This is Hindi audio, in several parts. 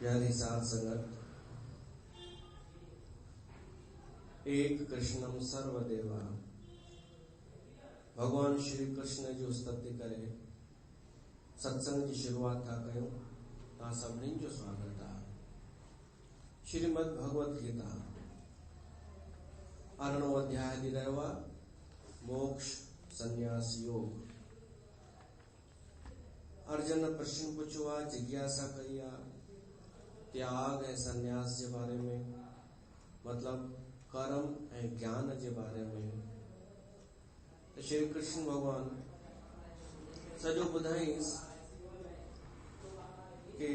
प्यारी साध संगत, एक कृष्णम सर्वदेवा। भगवान श्री कृष्ण जो स्तुति करे सत्संग की शुरुआत था कयो ता सभिनी जो स्वागत आहे। श्रीमद् भगवत गीता 8 अध्याय थी रहियो आहे मोक्ष संन्यास योग। अर्जुन प्रश्न पुछो आहे, जिज्ञासा कई आहे त्याग ऐं संन्यास जे बारे में, मतलब कर्म ऐं ज्ञान जे बारे में। तो श्री कृष्ण भगवान सॼो ॿुधाईंस कि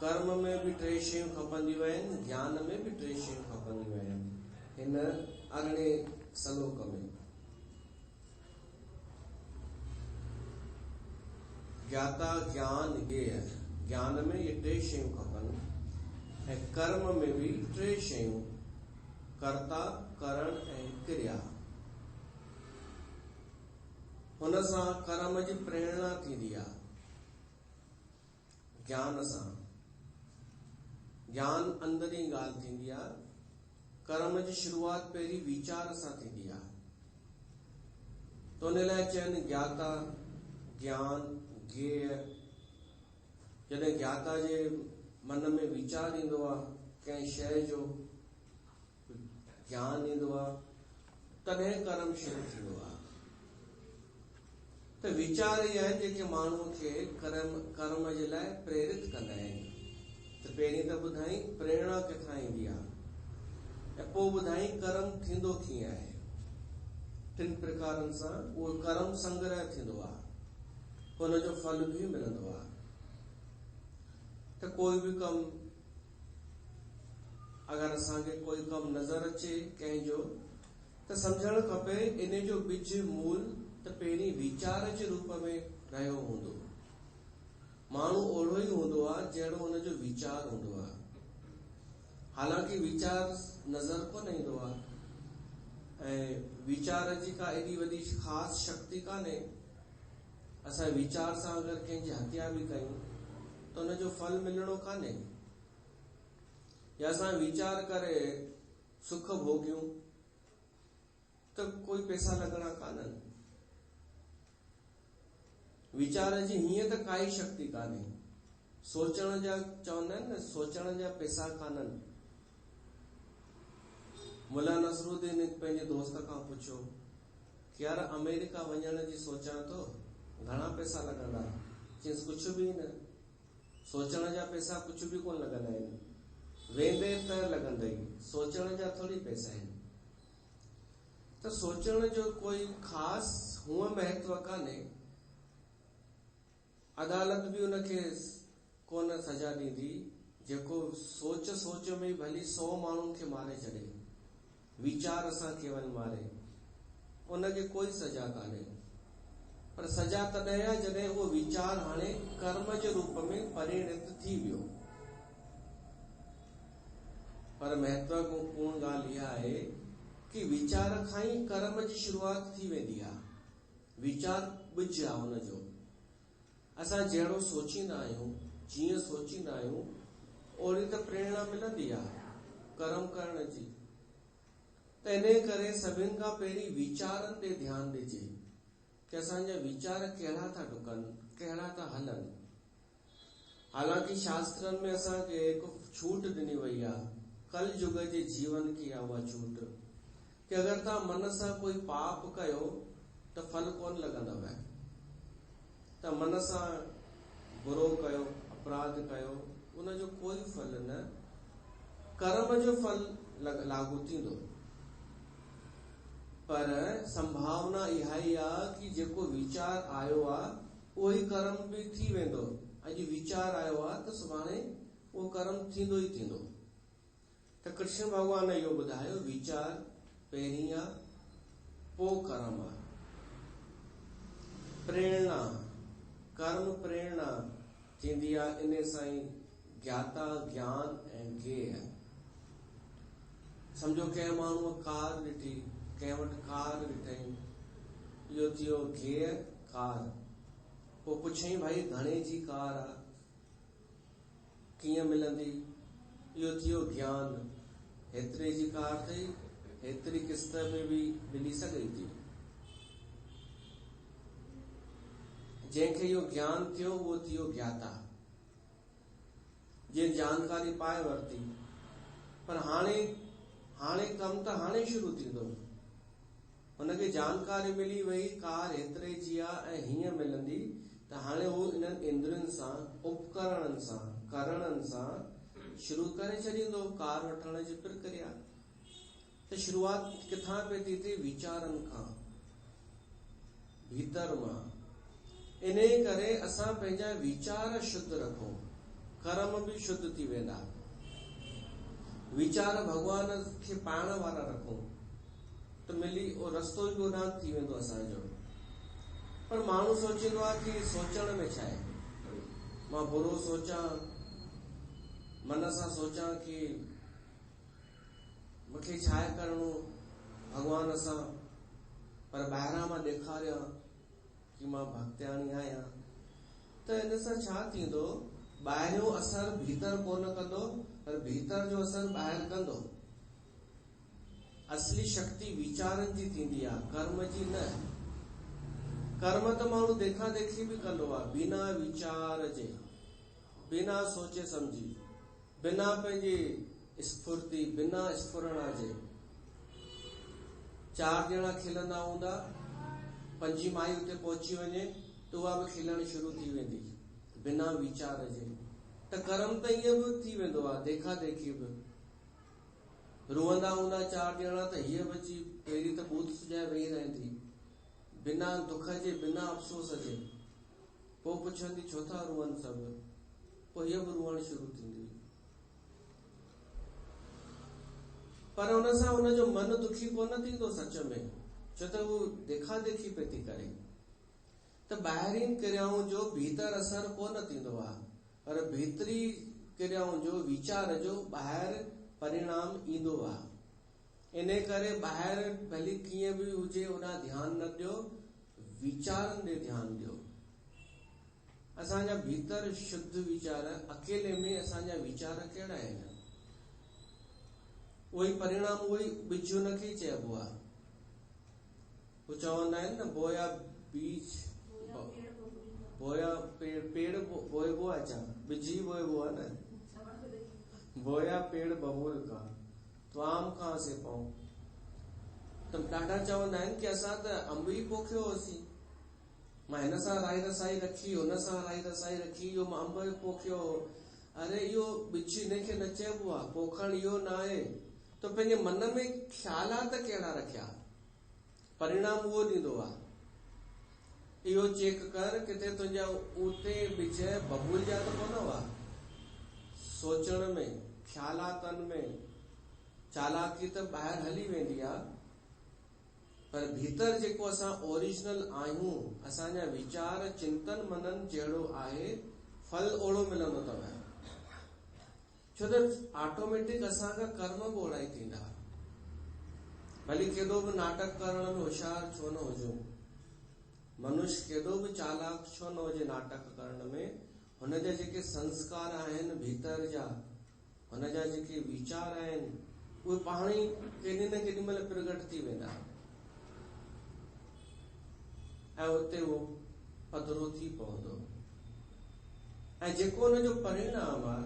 कर्म में भी 3 शयूं खपंदियूं आहिनि, ज्ञान में भी 3 शयूं खपंदियूं आहिनि। हिन 8 श्लोक में ज्ञाता ज्ञान ज्ञेय, ज्ञान में ये 3 शयूं खपनि ऐं कर्म में भी 3 शयूं, कर्ता करण ऐं क्रिया। हुन सां कर्म जी प्रेरणा थींदी आहे। ज्ञान सां ज्ञान अंदरी ॻाल्हि थींदी आहे। कर्म जी शुरूआत पहिरीं वीचार सां थींदी आहे। तो उन लाइ चवनि ज्ञाता ज्ञान ज्ञेय। जॾहिं ज्ञाता जे मन में वीचार ईंदो आहे, कंहिं शइ जो ज्ञान ईंदो आहे, तॾहिं कर्म शुरू थींदो आहे। त वीचार ई आहिनि जेके माण्हूअ खे कर्म जे लाइ प्रेरित कंदा आहिनि। त पहिरीं त ॿुधाई प्रेरणा किथां ईंदी आहे ऐं पोइ ॿुधाई कर्म थींदो कीअं आहे। 3 प्रकारनि सां उहो कर्म संग्रह थींदो आहे, हुन जो फल भी मिलंदो आहे। त कोई भी कम अगर असांखे कोई कम नज़र अचे कंहिंजो, त समझण खपे इन जो बीज मूल त पहिरीं वीचार जे रूप में रहियो हूंदो। माण्हू ओढ़ो ई हूंदो आहे जहिड़ो हुन जो वीचार हूंदो आहे। हालांकि वीचार नज़र कोन ईंदो आहे ऐं वीचार जी का एॾी वॾी ख़ासि शक्ति कान्हे। असां वीचार सां अगर कंहिंजी हत्या भी कयूं त हुन जो फल मिलणो कान्हे। या असां वीचार करे सुख भोगियूं त कोई पैसा लॻणा कान्हनि। वीचार जी हीअं त काई शक्ति कान्हे। सोचण जा चवंदा आहिनि न, सोचण जा पैसा कान्हनि। मुला नसरुद्दीन पंहिंजे दोस्त खां पुछियो कि यार अमेरिका वञण जी सोचां थो, घणा पैसा लॻंदा? चयसि कुछ भी न, सोचण जा पैसा कुछ भी कोन लॻंदा आहिनि। वेंदे त लॻंदई, सोचण जा थोड़ी पैसा आहिनि। त सोचण जो कोई ख़ासि हूअं महत्व कान्हे। अदालत भी उनखे कोन सजा ॾींदी जेको सोच में ई भली 100 माण्हुनि खे मारे छॾे, वीचार सां केवल मारे, उनखे कोई सजा कान्हे। पर सजा तॾहिं आहे जॾहिं उहो वीचार हाणे कर्म जे रूप में परिणत थी वियो। पर महत्वपूर्ण ॻाल्हि इहा आहे कि वीचार खां ई कर्म जी शुरूआत थी वेंदी आहे। वीचार ॿिज आहे हुनजो। असां जहिड़ो सोचींदा आहियूं, जीअं सोचींदा आहियूं, ओड़ी त प्रेरणा मिलंदी आहे कर्म करण जी। त इन करे सभिनि खां पहिरीं वीचारनि ते ध्यानु ॾिजे कि असांजा वीचार कहिड़ा था डुकनि, कहिड़ा था हलनि। हालांकि शास्त्रनि में असांखे हिकु छूट ॾिनी वई आहे, कल युग जे जीवन की आहे उहा छूट, कि अगर तव्हां मन सां कोई पाप कयो त फल कोन लॻंदव। त मन सां बुरो कयो, अपराध कयो, उनजो कोई फल न, कर्म जो फल लागू थींदो। पर संभावना इहा ई आहे कि जेको वीचार आयो आहे उहो ई कर्म भी थी वेंदो। अॼु वीचार आयो आहे त सुभाणे उहो कर्म थींदो ई थींदो। त कृष्ण भगवान इहो ॿुधायो, वीचार पहिरीं आहे, पोइ कर्म आहे। प्रेरणा, कर्म प्रेरणा थींदी आहे इन सां ई ज्ञाता ज्ञान ऐं ज्ञेय। समझो कंहिं माण्हूअ कार ॾिठी, कंहिं वटि कार ॾिठई, इहो थियो ज्ञेय, 'घेर' 'कार'। पोइ पुछई भाई घणे जी कार आहे? कीअं मिलंदी, इहो थियो ज्ञान। हेतिरे जी कार अथई, हेतिरी किस्त में बि मिली सघे थी। जंहिंखे इहो ज्ञान थियो उहो थियो ज्ञाता, जंहिं जानकारी पाए वरिती। पर हाणे कमु त हाणे शुरू थींदो। हुनखे जानकारी मिली वई कार हेतिरे जी आहे ऐं हीअं मिलंदी, त हाणे उहो इन्हनि इंद्रियुनि सां, उपकरणनि सां, करणनि सां शुरू करे छॾींदो कार वठण जी प्रक्रिया। त शुरूआत किथां पई थी थिए? वीचारनि खां, भीतर मां। इन करे असां पंहिंजा वीचार शुद्ध रखूं, कर्म बि शुद्ध थी वेंदा। वीचार भगवान खे पाइण वारा रखूं त मिली उहो रस्तो ई गुनाह थी वेंदो असांजो। पर माण्हू सोचींदो आहे कि सोचण में छा आहे, मां बुरो सोचां, मन सां सोचां कि मूंखे छा आहे करणो भगवान सां, पर ॿाहिरां मां ॾेखारियां कि मां भक्त्याणी आहियां। त इन सां छा थींदो? ॿाहिरियों असर भीतर कोन कंदो, पर भीतर जो असर ॿाहिरि कंदो। असली शक्ति वीचारनि जी थींदी आहे, कर्म जी न। कर्म त माण्हू देखा देखी बि कंदो आहे, बिना वीचार जे, बिना सोचे समझी, बिना पंहिंजी स्फूर्ति, बिना स्फुरणा जे। 4 ॼणा खिलंदा हूंदा, 5 माई उते पहुची वञे त उहा बि खिलण शुरू थी वेंदी, बिना वीचार जे। त कर्म त ईअं बि थी वेंदो आहे, देखा देखी बि। रोअंदा हूंदा 4 ॼणा त हीअ बि अची पहिरीं त बूथ सुॼाए वेही रहंदी, बिना दुख जे, बिना अफ़सोस जे। पोइ पुछंदी छो था रोअनि सभु, पोइ हीअ बि रोअण शुरू थींदी। पर हुन सां हुनजो मन दुखी कोन थींदो सच में, छो त हू देखा देखी पई थी करे। त ॿाहिरीं क्रियाऊं जो भीतर असर कोन थींदो आहे, पर भीतरी क्रियाऊं जो, वीचार जो ॿाहिरि परिणाम ईंदो आहे। इन करे ॿाहिरि भली कीअं बि हुजे होॾां ध्यानु न ॾियो, वीचारनि ॾे ध्यानु ॾियो। असांजा भीतर शुद्ध वीचार, अकेले में असांजा वीचार कहिड़ा आहिनि? उहोई परिणाम, उहोई ॿिज हुनखे चइबो आहे। हू चवंदा आहिनि न, बोया बीज, बोया पेड़ बोएबो आहे, छा ॿिज ई बोएबो आहे न। बोया पेड़ बबूल का त्वाम खां से पाऊं। त ॾाढा चवंदा आहिनि कि असां त अंब ई पोखियो होसीं, मां हिन सां राई रसाई रखी, हुन सां राई रसाई रखी, इहो मां अंब पोखियो। अरे इहो ॿिज हिनखे न चइबो आहे, पोखण इहो न आहे। तो पंहिंजे मन में ख्यालात कहिड़ा रखिया, परिणाम उहो ॾींदो आहे। इहो चेक कर किथे तुंहिंजा उते ॿिज बबूल जा त कोन हुआ। सोचण में, ख्यालातनि में चालाकी त ॿाहिरि हली वेंदी आहे, पर भीतर जेको असां ओरिजिनल आहियूं, असांजा वीचार, चिंतन, मनन जहिड़ो आहे, फल ओड़ो मिलंदो अथव। छो त ऑटोमेटिक असांजा कर्म बि ओड़ा ई थींदा। भली केॾो बि नाटक करण में होशियार छो न हुजो, मनुष्य केॾो बि चालाक छो न हुजे नाटक करण में, हुनजा जेके संस्कार आहिनि भीतर जा, हुनजा जेके वीचार आहिनि, उहे पाण ई केॾी न केॾी महिल प्रगट थी वेंदा ऐं उते उहो पधिरो थी पवंदो। ऐं जेको हुनजो परिणाम आहे,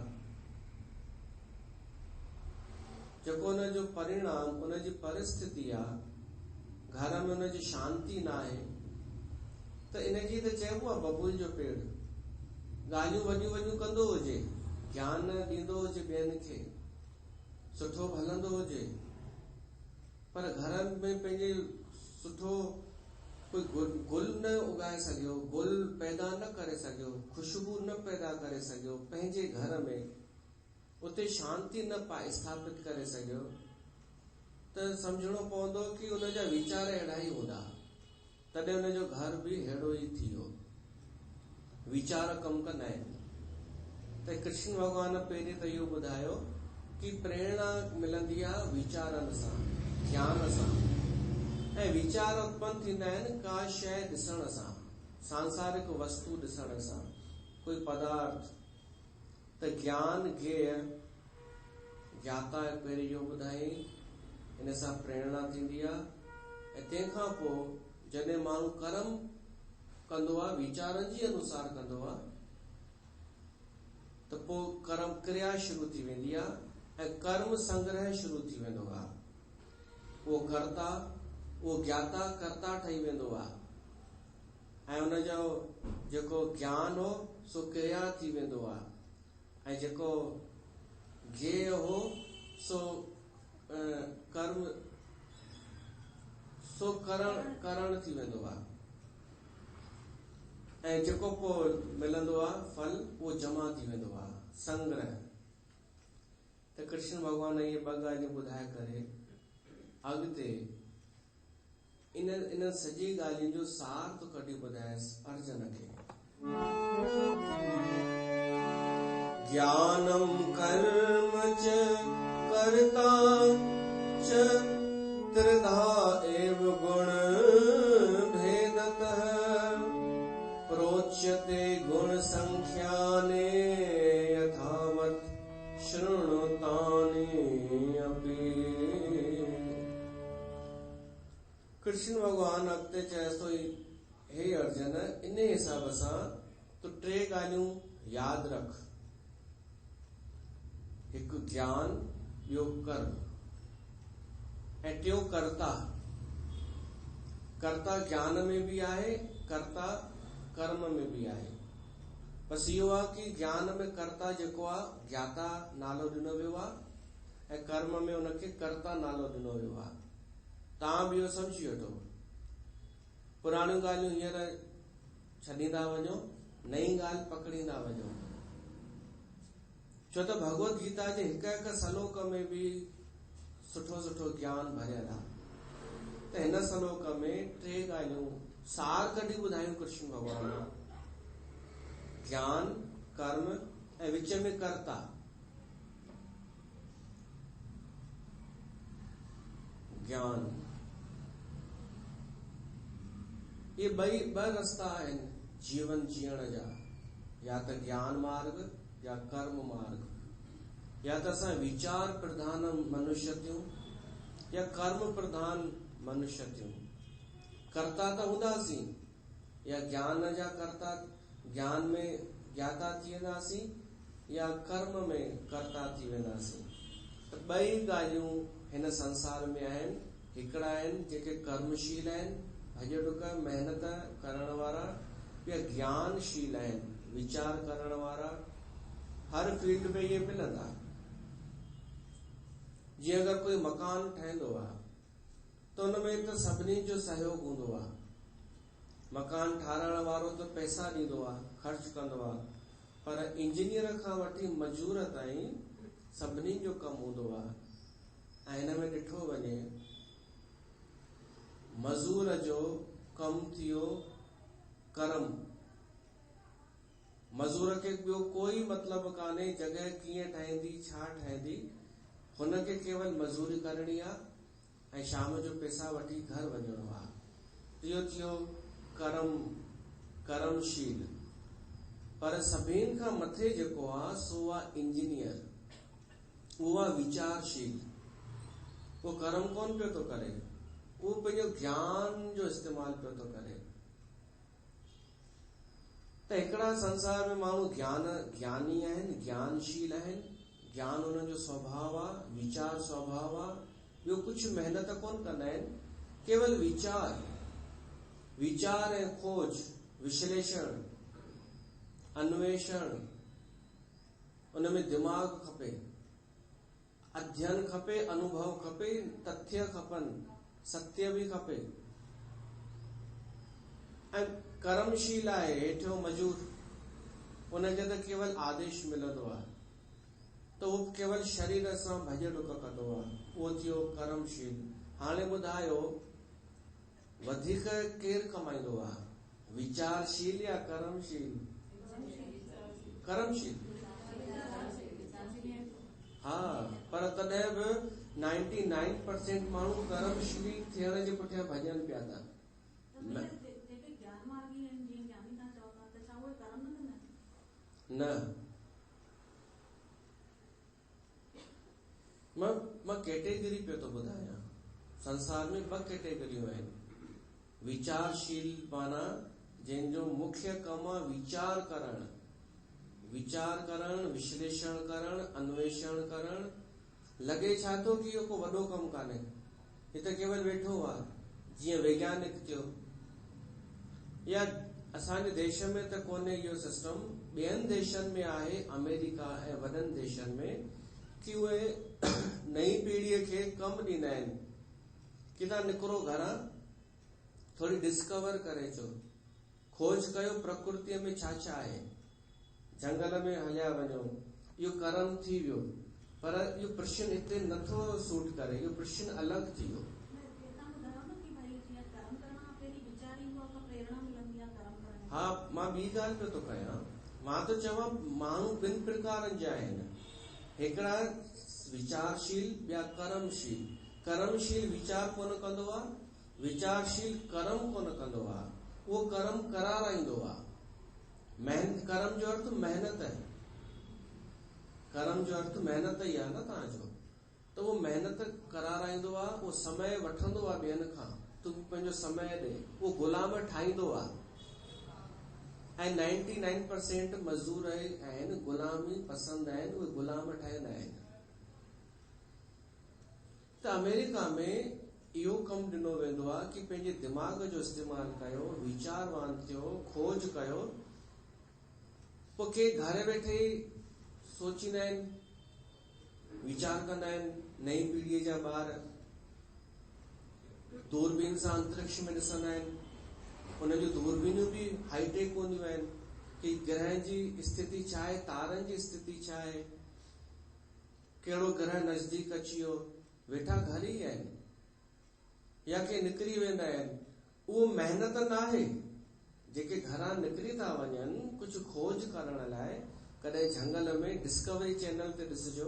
जेको हुनजो परिणाम, हुनजी परिस्थिति आहे, घर में हुनजी शांती न आहे, त इनजी त चइबो आहे बबूल जो पेड़। ॻाल्हियूं वॾियूं वॾियूं कंदो हुजे, ज्ञान ॾींदो हुजे ॿियनि खे, सुठो हलंदो हुजे, पर घर में पंहिंजे सुठो कोई गुल न उगाए सघियो, गुल पैदा न करे सघियो, खुशबू न पैदा करे सघियो पंहिंजे घर में, उते शांती न पाए स्थापित करे सघियो, त सम्झणो पवंदो कि हुनजा वीचार अहिड़ा ई हूंदा, तॾहिं हुनजो घर बि अहिड़ो ई थी वियो। वीचार कमु कंदा आहिनि। त कृष्ण भॻवान पहिरीं त इहो ॿुधायो कि प्रेरणा मिलंदी आहे वीचारनि सां, ज्ञान सां। ऐं वीचार उत्पन्न थींदा आहिनि का शइ ॾिसण सां, सांसारिक वस्तु ॾिसण सां, कोई पदार्थ, त ज्ञान ज्ञेय ज्ञाता पहिरीं जो ॿुधाई, इन सां प्रेरणा थींदी आहे। ऐं तंहिंखां पोइ जॾहिं माण्हू कर्म कंदो आहे, वीचारनि जी अनुसार कंदो आहे, त पोइ कर्म क्रिया शुरू थी वेंदी आहे ऐं कर्म संग्रह शुरू थी वेंदो आहे। उहो कर्ता, उहो ज्ञाता कर्ता ठही वेंदो आहे ऐं उनजो जेको ज्ञान हो सो क्रिया थी वेंदो आहे ऐं जेको ज्ञेय हो सो कर्म सो करण थी वेंदो आहे ऐं जेको पोइ मिलंदो आहे फल उहो जमा थी वेंदो आहे, संग्रह। त कृष्ण भगवान इहे ॿ ॻाल्हियूं ॿुधाए करे अॻिते इन सॼी ॻाल्हियुनि जो सार तो कढी ॿुधायसि अर्जुन खे। ज्ञानम कर्म च कर्ता च त्रिधा एव गुण भेदतः प्रोच्यते गुण संख्याने यथावत् शृणुतानि अपि। कृष्ण भगवान अॻिते चएसि थो, हे अर्जुन, इन हिसाब सां तूं टे ॻाल्हियूं यादि रख। हिकु ज्ञान, ॿियो कर्म ऐं टियों कर्ता। कर्ता ज्ञान में बि आहे, कर्ता कर्म में बि आहे। बसि इहो आहे कि ज्ञान में कर्ता जेको आहे ज्ञाता नालो ॾिनो वियो आहे ऐं कर्म में उनखे कर्ता नालो ॾिनो वियो आहे। तव्हां बि इहो सम्झी वठो। पुराणियूं ॻाल्हियूं हींअर छॾींदा वञो, नई ॻाल्हि पकड़ींदा वञो। छो त भगवत गीता जे हिक हिक श्लोक में बि सुठो सुठो ज्ञान भरियल आहे। त हिन श्लोक में टे ॻाल्हियूं सार कढी ॿुधायूं कृष्ण भगवान। ज्ञान, कर्म ऐं विच में कर्ता। ज्ञान, ये ॿ रस्ता आहिनि जीवन जीअण जा, या त ज्ञान मार्ग या कर्म मार्ग। या त असां विचार प्रधान मनुष्य थियूं या कर्म प्रधान मनुष्य थियूं। कर्ता त हूंदासीं, या ज्ञान जा कर्ता, ज्ञान में ज्ञाता थी वेंदासीं या कर्म में कर्ता थी वेंदासीं। त ॿई ॻाल्हियूं हिन संसार में आहिनि। हिकिड़ा आहिनि जेके कर्मशील आहिनि, भॼ डुक महिनत करण वारा, ॿिया ज्ञानशील आहिनि, वीचार करण वारा। हर फील्ड में ये मिलंदा। जीअं अगरि कोई मकान ठहंदो आहे त उनमें त सभिनी जो सहयोग हूंदो आहे। मकान ठाराइण वारो त पैसा ॾींदो आहे, ख़र्च कंदो आहे, पर इंजीनियर खां वठी मजूर ताईं सभिनी जो कमु हूंदो आहे। ऐं हिन में ॾिठो वञे, मजूर जो कमु थियो कर्म। मजूर खे ॿियो कोई मतिलबु कान्हे जॻह कीअं ठहंदी, छा ठहंदी, हुनखे केवल मजूरी करणी आहे ऐं शाम जो पैसा वठी घर वञणो आहे। इहो थियो कर्मशील। पर सभिनि खां मथे जेको आहे सो आहे इंजीनियर, उहो आहे वीचारशील। उहो कर्म कोन पियो थो करे, उहो पंहिंजो ज्ञान जो इस्तेमालु पियो थो करे। त हिकिड़ा संसार में माण्हू ज्ञानी आहिनि, ज्ञानशील आहिनि, ज्ञान उन्हनि जो स्वभाव आहे, वीचार स्वभाव आहे। ॿियो कुझु महिनत कोन कंदा आहिनि, केवल वीचार ऐं खोज, विश्लेषण, अन्वेषण, उनमें दिमाग़ खपे, अध्ययन खपे, अनुभव खपे, तथ्य खपनि, सत्य बि खपे। ऐं कर्मशील आहे हेठियो मजूर, उनखे त केवल आदेश मिलंदो आहे, त उहो केवल शरीर सां भॼ डुक कंदो आहे। उहो थियो कर्मशील। हाणे ॿुधायो वधीक केरु कमाईंदो आहे, वीचारशील या कर्मशील? कर्मशील। हा, पर तॾहिं बि 99% माण्हू कर्मशील थियण जे पुठियां भॼनि पिया था। न, मां कैटेगरी पे तो ॿुधायां। संसार में 2 कैटेगरियूं आहिनि। विचारशील माना जंहिंजो मुख्य कमु आहे वीचार करणु, विश्लेषण करणु, अन्वेषण करणु। लॻे छा थो कि इहो को वॾो कमु कान्हे, ही त केवल वेठो आहे, जीअं वैज्ञानिक थियो। या असांजे देश में त कोन्हे इहो सिस्टम, ॿियनि देशनि में आहे, अमेरिका ऐं वॾनि देशनि में, कि उहे नई पीढ़ीअ खे कमु ॾींदा आहिनि कि तव्हां निकिरो घरां, थोरी डिस्कवर करे अचो, खोज कयो प्रकृतिअ में छा छा आहे, जंगल में हलिया वञो। इहो कर्म थी वियो, पर इहो प्रश्न हिते नथो सूट करे, इहो प्रश्न अलॻि थी वियो। हा, मां ॿी ॻाल्हि पियो थो कयां। मां तो चवां माण्हू 2 प्रकारनि जा आहिनि। हिकिड़ा विचारशील, ॿिया कर्मशील। कर्मशील वीचार कोन कंदो आहे, विचारशील कर्म कोन कंदो आहे, उहो कर्म कराराईंदो आहे। कर्म जो अर्थ मेहनत है, कर्म जो अर्थ मेहनत ई आहे न तव्हांजो। त उहो मेहनत कराराईंदो आहे, उहो समय वठंदो आहे ॿियनि खां, तूं पंहिंजो समय ॾे, उहो गुलाम ठाहींदो आहे। ऐं 99% मज़दूर आहिनि, गुलामी पसंदि आहिनि, उहे गुलाम ठहंदा आहिनि। त अमेरिका में इहो कमु ॾिनो वेंदो आहे कि पंहिंजे दिमाग़ जो इस्तेमालु कयो, वीचारवान थियो, खोज कयो। पोइ के घर वेठे सोचींदा आहिनि, वीचार कंदा आहिनि। नई पीढ़ीअ जा ॿार दूरबीन सां अंतरिक्ष में ॾिसंदा आहिनि। उन जूं दूरबीनियूं बि हाईटेक हूंदियूं आहिनि कि ग्रह जी स्थिति छा आहे, तारनि जी स्थिति छा आहे, कहिड़ो ग्रह नज़दीक अची वियो। वेठा घर ई आहिनि या के निकिरी वेंदा आहिनि। उहो मेहनत न आहे। जेके घरां निकिरी था वञनि कुझु खोज करण लाइ, कॾहिं झंगल में डिस्कवरी चैनल ते ॾिसिजो,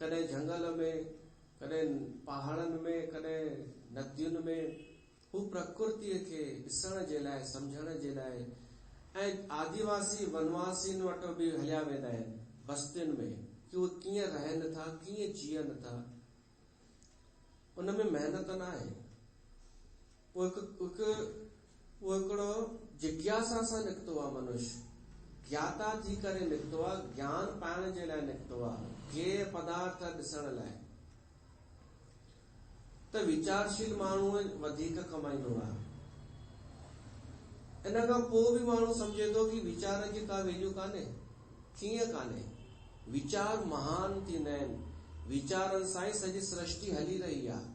कॾहिं झंगल में, कॾहिं पहाड़नि में, कॾहिं नदियुनि में, हू प्रकृतिअ खे ॾिसण जे लाइ, सम्झण जे लाइ। ऐं आदिवासी वनवासियुनि वटि बि हलिया वेंदा आहिनि बस्तियुनि में, कि उहे कीअं रहनि था, कीअं जीअनि था। उन में मेहनत न आहे। उहो हिकिड़ो जिज्ञासा सां निकितो आहे मनुष्य, ज्ञाता थी करे निकितो आहे, ज्ञान पाइण जे लाइ निकितो आहे, ज्ञेय पदार्थ ॾिसण लाइ। त विचारशील माण्हू वधीक कमाईंदो आहे। इन खां पोइ बि माण्हू सम्झे थो कि वीचार जी का वैल्यू कान्हे। कीअं कान्हे? वीचार महान थींदा आहिनि। वीचारनि सां ई सॼी सृष्टि हली रही आहे।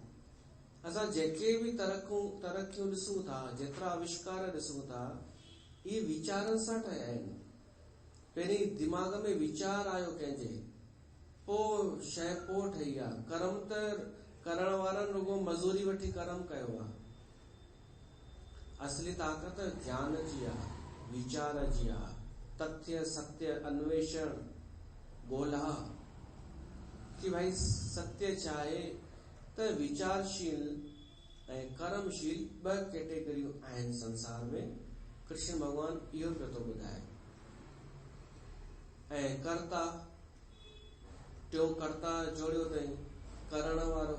असां जेके बि तरक़ियूं ॾिसूं था, जेतिरा आविष्कार ॾिसूं था, इहे वीचारनि सां ठहिया आहिनि। पहिरीं दिमाग़ में वीचार आयो कंहिंजे, पोइ शइ पोइ ठही आहे। कर्म त करण वारनि रुगो मज़ूरी वठी कर्म कयो आहे। असली ताक़त ज्ञान जी आहे, वीचार जी आहे। तथ्य, सत्य, अन्वेषण, ॻोल्हा कि भाई सत्य छा आहे। त विचारशील ऐं कर्मशील 2 कैटेगरियूं आहिनि संसार में। कृष्ण भगवान इहो पियो थो ॿुधाए। ऐं कर्ता, टियों कर्ता जोड़ियो अथई, करण वारो।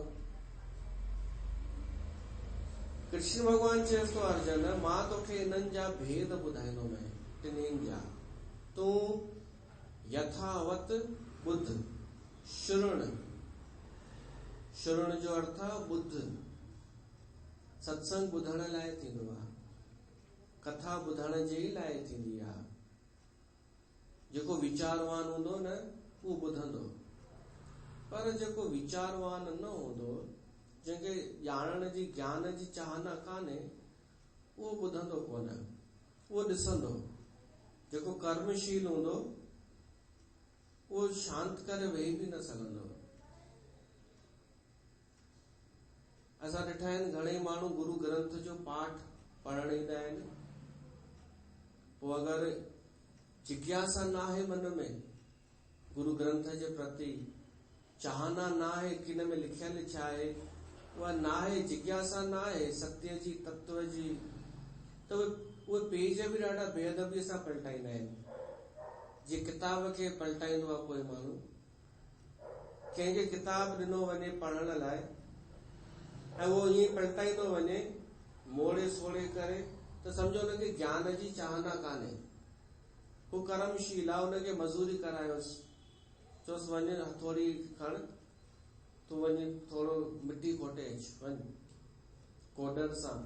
कृष्ण भगवान चएसि थो अर्जुन, मां तोखे इन्हनि जा भेद ॿुधाईंदोमांइ, टिन्हिनि जा। तूं यथावत ॿुध, श्रुण। श्रुण जो अर्थ आहे ॿुध। सत्संग ॿुधण लाइ थींदो आहे, कथा ॿुधण जे लाइ थींदी आहे। जेको वीचारवान हूंदो न, उहो ॿुधंदो। पर जेको वीचारवान न हूंदो, जंहिंखे ॼाणण जी, ज्ञान जी चाहना कान्हे, उहो ॿुधंदो कोन, उहो ॾिसंदो। जेको कर्मशील हूंदो, उहो शांत करे वेही बि न सघंदो। असां ॾिठा आहिनि घणेई माण्हू गुरु ग्रंथ जो पाठ पढ़ण ईंदा आहिनि। पोइ अगरि जिज्ञासा न आहे मन में, गुरु ग्रंथ जे प्रति चाहना न आहे कि हिन में लिखियल छा आहे, उहा न आहे, जिज्ञासा न आहे सत्य जी, तत्व जी, त उहे पेज बि ॾाढा बेअदबीअ सां पलटाईंदा आहिनि। जीअं किताब खे पलटाईंदो आहे कोई माण्हू, कंहिंखे किताब ॾिनो वञे पढ़ण लाइ ऐं उहो ईअं पलटाईंदो वञे मोड़े सोड़े करे त सम्झो हुनखे ज्ञान जी चाहना कान्हे। हू कर्मशील आहे, हुनखे मज़ूरी करायोसि, चोसि वञ हथोड़ी खण, तूं वञी थोरो मिटी खोटे अचि, वञ कोडर सां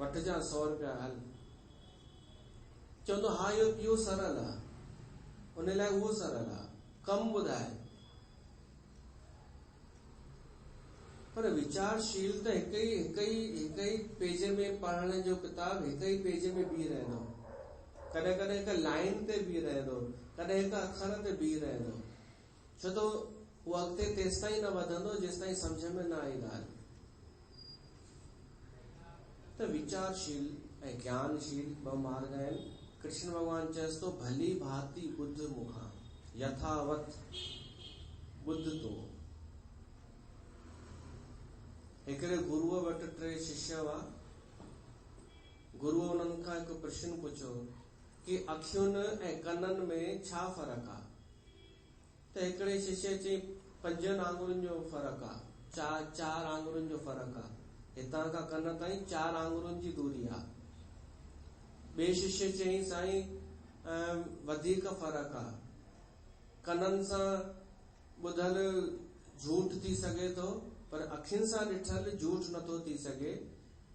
वठिजां 100 रुपया, हल। चवंदो हा इहो सरल आहे, उन लाइ उहो सरल आहे, कम ॿुधाए। पर विचारशील त हिक ई पेज में पढ़ण जो किताब हिक ई पेज में बीह रहंदो, कॾहिं कॾहिं हिक लाइन ते बीह रहंदो, कॾहिं हिक अखर ते बीह रहंदो, छो त उहो अॻिते तेसि ताईं न वधंदो जेसि ताईं सम्झ में न आई ॻाल्हि। त विचारशील ऐं ज्ञानशील ॿ मार्ग आहिनि। कृष्ण भगवान चएसि तो भली भांति ॿुध मूंखां, यथावत ॿुध तो। हिकिड़े गुरुअ वटि 3 शिष्य हुआ। गुरुअ उन्हनि खां हिकु प्रश्न पुछियो कि अखियुनि ऐं कननि में छा फ़र्क़ु आहे? त हिकिड़े शिष्य चई 5 आङुरियुनि जो फ़र्क़ु आहे, 4 आङुरियुनि जो फ़र्क़ु आहे, हितां खां कन ताईं 4 आङुरियुनि जी दूरी आहे। ॿिए शिष्य चई साईं वधीक फ़र्क़ु आहे, कननि सां ॿुधल झूठ थी सघे थो पर अखियुनि सां ॾिठल झूठ नथो थी सघे।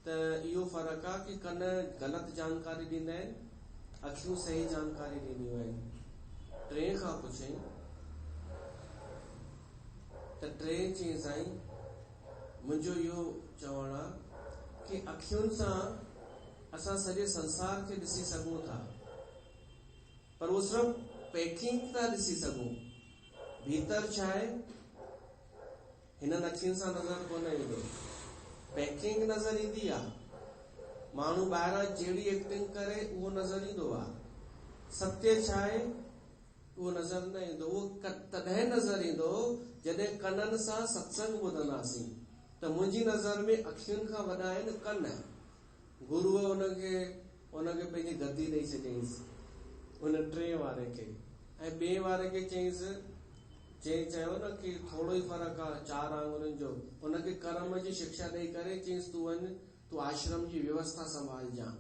त इहो फ़र्क़ु आहे कि कन ग़लति जानकारी ॾींदा आहिनि, अखियूं सही जानकारी ॾींदियूं आहिनि। 3 खां पुछई त 3 चई साईं मुंहिंजो इहो चवणु आहे कि अखियुनि सां असां सॼे संसार खे ॾिसी सघूं था, पर उहो सिर्फ़ु पैकिंग था ॾिसी सघूं, भीतर छा आहे हिननि अखियुनि सां नज़र कोन ईंदो। पैकिंग नज़र ईंदी आहे, माण्हू ॿाहिरां जहिड़ी एक्टिंग करे उहो नज़र ईंदो आहे, सत्य छा आहे उहो नज़र न ईंदो। उहो तॾहिं नज़र ईंदो जॾहिं कननि सां सत्संग ॿुधंदासीं। त मुंहिंजी नज़र में अखियुनि खां वॾा आहिनि कन। गुरुअ उनखे पंहिंजी गद्दी ॾेई छॾियईंसि, उन 3 वारे खे, ऐं ॿिए वारे खे चयो न कि थोरो ई फ़र्क़ु आहे 4 आङुरियुनि जो। उनखे कर्म जी शिक्षा ॾेई करे चईंसि तूं वञ, तूं आश्रम जी व्यवस्था संभालजां।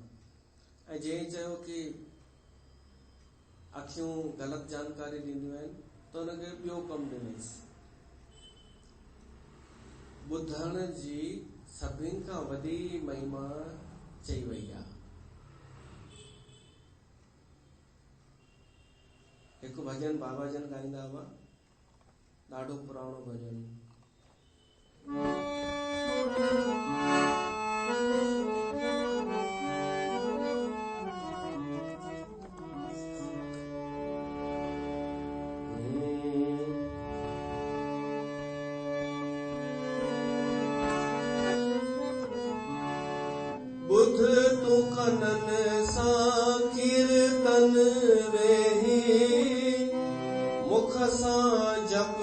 ऐं जंहिं चयो कि अखियूं ग़लति जानकारी ॾींदियूं आहिनि त उनखे ॿियो कमु ॾिनईसि। ॿुधण जी सभिनि खां वॾी महिमा चई वई आहे। हिकु भॼन बाबा जन ॻाईंदा हुआ, ॾाढो पुराणो भॼन। बुध तू कनन सां कीर्तन वेही, मुख सां जप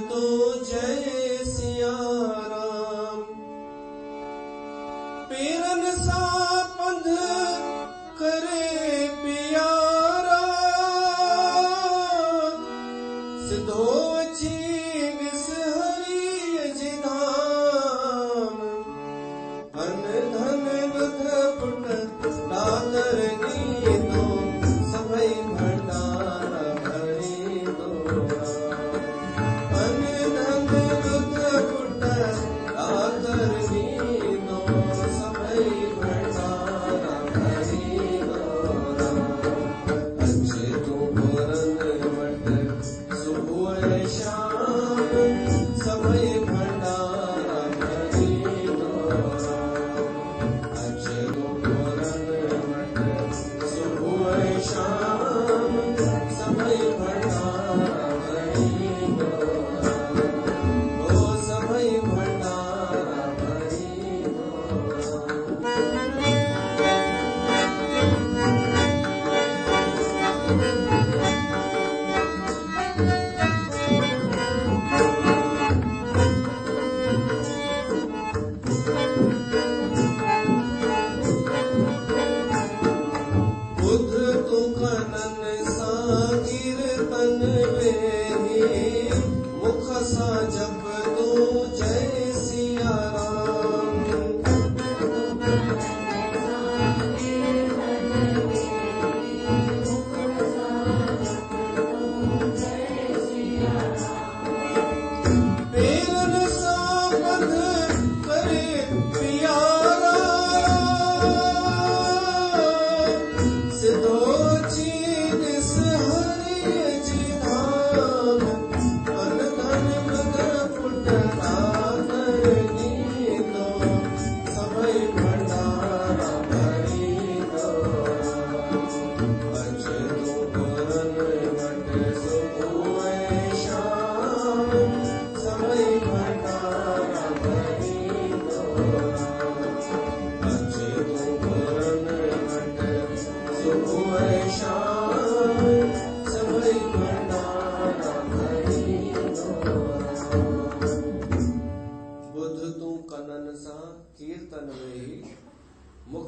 तो जय सिया राम, पेरन सां पंध करे प्यारा, सिधो अची ॾिस हरीअ जी धाम, अन धन दुख पुट ॾातर ॾींदो, सभई भंडारा भरींदो राम, अन धन दुख पुट ॾातर ॾींदो, सभई भंडारा भरींदो राम, अचे तूं घोरनि वटि सुबुह ऐं शाम, सभई भंडारा भरींदो राम, अचे तूं घोरनि वटि सुबुह ऐं शाम, सभई भंडारा भरींदो राम, ओ सभई भंडारा भरींदो राम। बुध तू कनन सां कीर्तन वेही,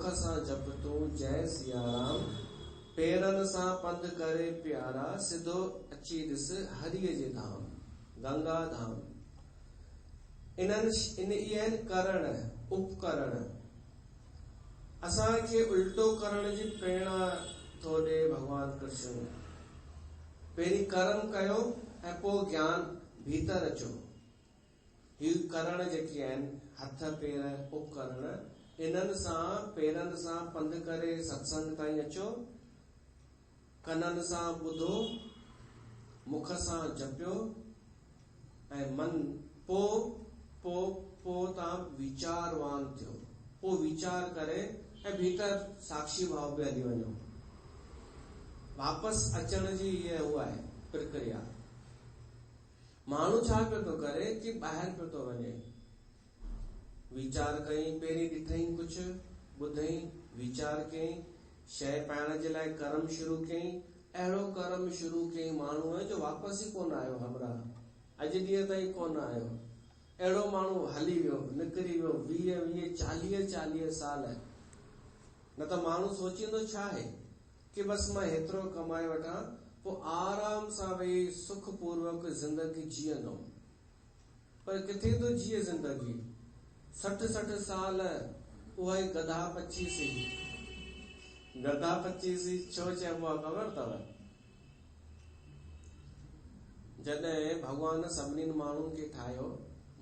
मुख सां जप तूं जय सिया राम, पेरनि सां पंधु करे प्यारा, सिधो अची ॾिस हरीअ जे धाम, गंगा धाम। इहे आहिनि करण, उपकरण। असांखे उल्टो करण जी प्रेरणा थो ॾे भगवान कृष्ण। पहिरीं कर्म कयो ऐं पोइ ज्ञान भीतर अचो। ही करण जेके आहिनि, हथ पेर उपकरण, इन्हनि सां पेरनि सां पंधु करे सत्संग ताईं अचो, कननि सां ॿुधो, मुख सां जपियो ऐं मन पोइ तव्हां वीचारवान थियो। पोइ वीचार करे ऐं भीतर साक्षी भाव में हली वञो। वापसि अचण जी इहा उहा आहे प्रक्रिया। माण्हू छा पियो थो करे कि ॿाहिरि पियो थो वञे। वीचार कई, पहिरीं ॾिठई कुझु, ॿुधई, वीचार कई, शइ पाइण जे लाइ कर्म शुरू कई, अहिड़ो कर्म शुरू कई माण्हूअ जो वापसि ई कोन आयो। हमरा अॼु ॾींहं ताईं कोन आयो। अहिड़ो माण्हू हली वियो, निकिरी वियो 20-40 साल। न त माण्हू सोचींदो छा आहे कि बसि मां हेतिरो कमाए वठां, पोइ आराम सां वेही सुखपूर्वक ज़िंदगी जीअंदुमि। पर किथे थो जीए ज़िंदगी? 60 साल उहा ई गधा 25। गधा 25 छो चइबो आहे ख़बर अथव? जॾहिं भगवान सभिनी माण्हुनि खे ठाहियो,